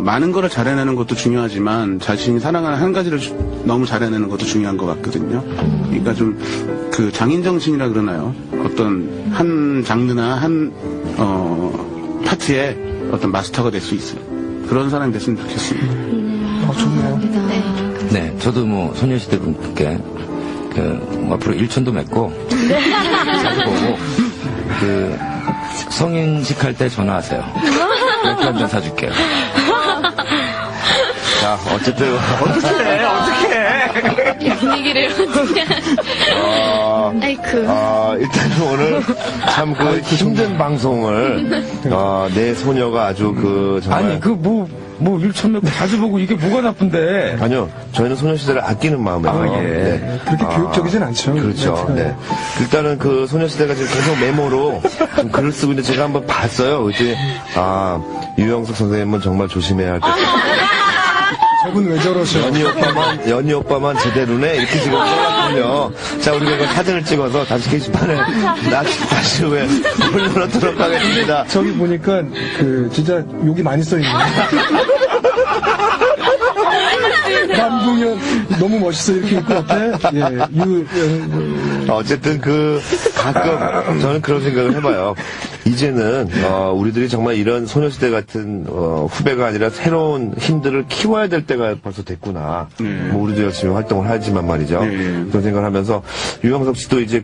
많은 거를 잘해내는 것도 중요하지만 자신이 사랑하는 한 가지를 너무 잘해내는 것도 중요한 것 같거든요. 그러니까 좀 그 장인 정신이라 그러나요? 어떤 한 장르나 한 파트의 어떤 마스터가 될 수 있어요. 그런 사람이 됐으면 좋겠습니다. 좋네요. 네, 저도 뭐 소녀시대 분께 뭐 앞으로 일천도 맺고 자주 보고 성인식 할 때 전화하세요. 맥주 한잔 사줄게요. 자, 어쨌든 이 분위기를 어떻게. 일단 오늘 참 그 힘든 방송을 내 소녀가 아주 정말 아니 뭐 일천 맺고 자주 보고 이게 뭐가 나쁜데? 아니요, 저희는 소녀시대를 아끼는 마음으로. 네. 그렇게 교육적이진 않죠. 그렇죠. 네. 일단은 그 소녀시대가 지금 계속 메모로 좀 글을 쓰고 있는데 제가 한번 봤어요. 그랬더니 유영석 선생님은 정말 조심해야 할 것 같아요. 저분 왜 저러셔? 연희 오빠만 제대로네? 이렇게 지금 써놨군요. 자, 우리가 이거 사진을 찍어서 다시 게시판에 다시 올려놓도록 하겠습니다. 저기 보니까 진짜 욕이 많이 써있네요. 남궁현 너무 멋있어 이렇게 입고 앞에 어쨌든 가끔 저는 그런 생각을 해봐요. 이제는 우리들이 정말 이런 소녀시대 같은 후배가 아니라 새로운 힘들을 키워야 될 때가 벌써 됐구나. 뭐 우리도 열심히 활동을 하지만 말이죠. 그런 생각을 하면서 유영석 씨도 이제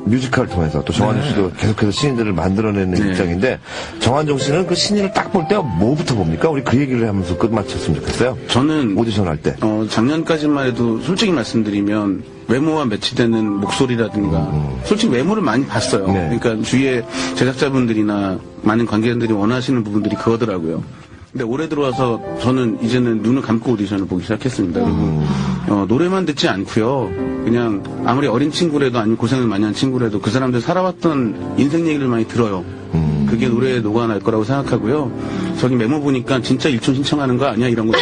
뮤지컬을 통해서 또 정한종 씨도 계속해서 신인들을 만들어내는 입장인데 정한종 씨는 그 신인을 딱 볼 때 뭐부터 봅니까? 우리 그 얘기를 하면서 끝마쳤으면 좋겠어요. 저는 오디션 할 때 작년까지만 해도 솔직히 말씀드리면 외모와 매치되는 목소리라든가 솔직히 외모를 많이 봤어요. 그러니까 주위에 제작자분들이나 많은 관계자들이 원하시는 부분들이 그거더라고요. 근데 올해 들어와서 저는 이제는 눈을 감고 오디션을 보기 시작했습니다. 그리고 노래만 듣지 않고요. 그냥 아무리 어린 친구라도 아니면 고생을 많이 한 친구라도 그 사람들 살아왔던 인생 얘기를 많이 들어요. 그게 노래에 녹아날 거라고 생각하고요. 저기 메모 보니까 진짜 일촌 신청하는 거 아니야? 이런 것도.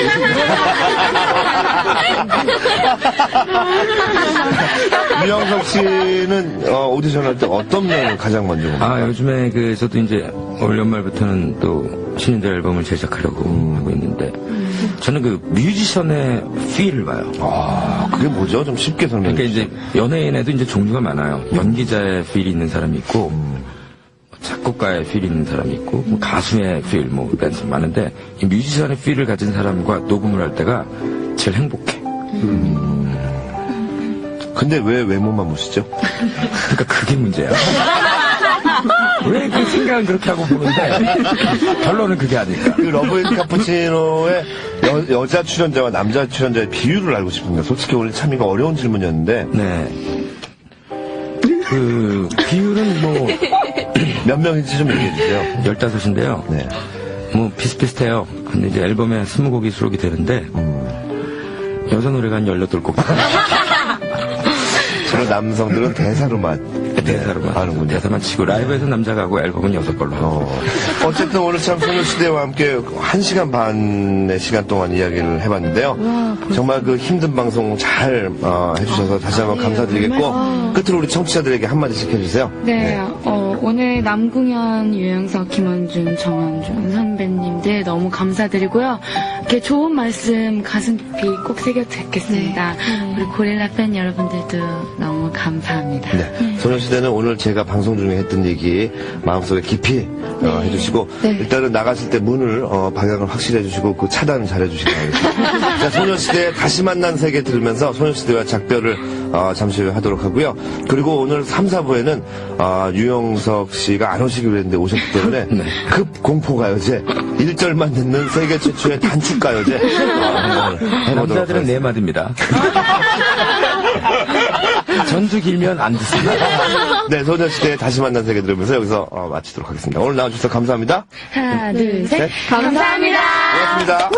유영석 씨는 오디션 할 때 어떤 면을 가장 먼저 봅니까? 요즘에 저도 이제 올 연말부터는 또 신인들 앨범을 제작하려고 하고 있는데 저는 뮤지션의 필을 봐요. 그게 뭐죠? 좀 쉽게 설명해 그러니까 이제 연예인에도 이제 종류가 많아요. 연기자의 필이 있는 사람이 있고 작곡가의 필이 있는 사람이 있고 가수의 필, 댄서 많은데 이 뮤지션의 필을 가진 사람과 녹음을 할 때가 제일 행복해. 근데 왜 외모만 보시죠? 그러니까 그게 문제야. 왜 그 생각은 그렇게 하고 보는데 결론은 그게 아닐까. 러브 앤 카푸치노의 여자 출연자와 남자 출연자의 비율을 알고 싶습니다. 솔직히 오늘 참 이거 어려운 질문이었는데. 네. 비율은 몇 명인지 좀 얘기해 주세요. 15인데요. 네. 비슷비슷해요. 근데 이제 앨범에 20곡이 수록이 되는데 여자 노래가 한 18곡. 주로 남성들은 대사로만 하는군요. 대사만 치고 라이브에서 남자가 하고 앨범은 6걸로 하고. 어쨌든 오늘 참 소녀시대와 함께 1시간 반의 시간 동안 이야기를 해봤는데요. 정말 그 힘든 방송 잘 해주셔서 다시 한번 감사드리겠고 끝으로 우리 청취자들에게 한마디씩 해주세요. 네. 오늘 남궁현, 유영석, 김원준, 정한준 선배님들 너무 감사드리고요. 이렇게 좋은 말씀 가슴 깊이 꼭 새겨 듣겠습니다. 우리 고릴라 팬 여러분들도 너무 감사합니다. 네. 소녀시대는 오늘 제가 방송 중에 했던 얘기 마음속에 깊이 해주시고 일단은 나가실 때 문을 방향을 확실히 해주시고 그 차단을 잘 해주시기 바랍니다. 자, 소녀시대 다시 만난 세계 들으면서 소녀시대와 작별을 잠시 후에 하도록 하고요. 그리고 오늘 3, 4부에는 유영석 씨가 안 오시기로 했는데 오셨기 때문에 급 공포가요제 1절만 듣는 세계 최초의 단축가요제 해보도록 남자들은 네 마디입니다. 전주 길면 안 듣습니다. 네, 소녀시대 다시 만난 세계 들으면서 여기서 마치도록 하겠습니다. 오늘 나와주셔서 감사합니다. 하나, 둘, 셋. 네. 감사합니다. 고맙습니다.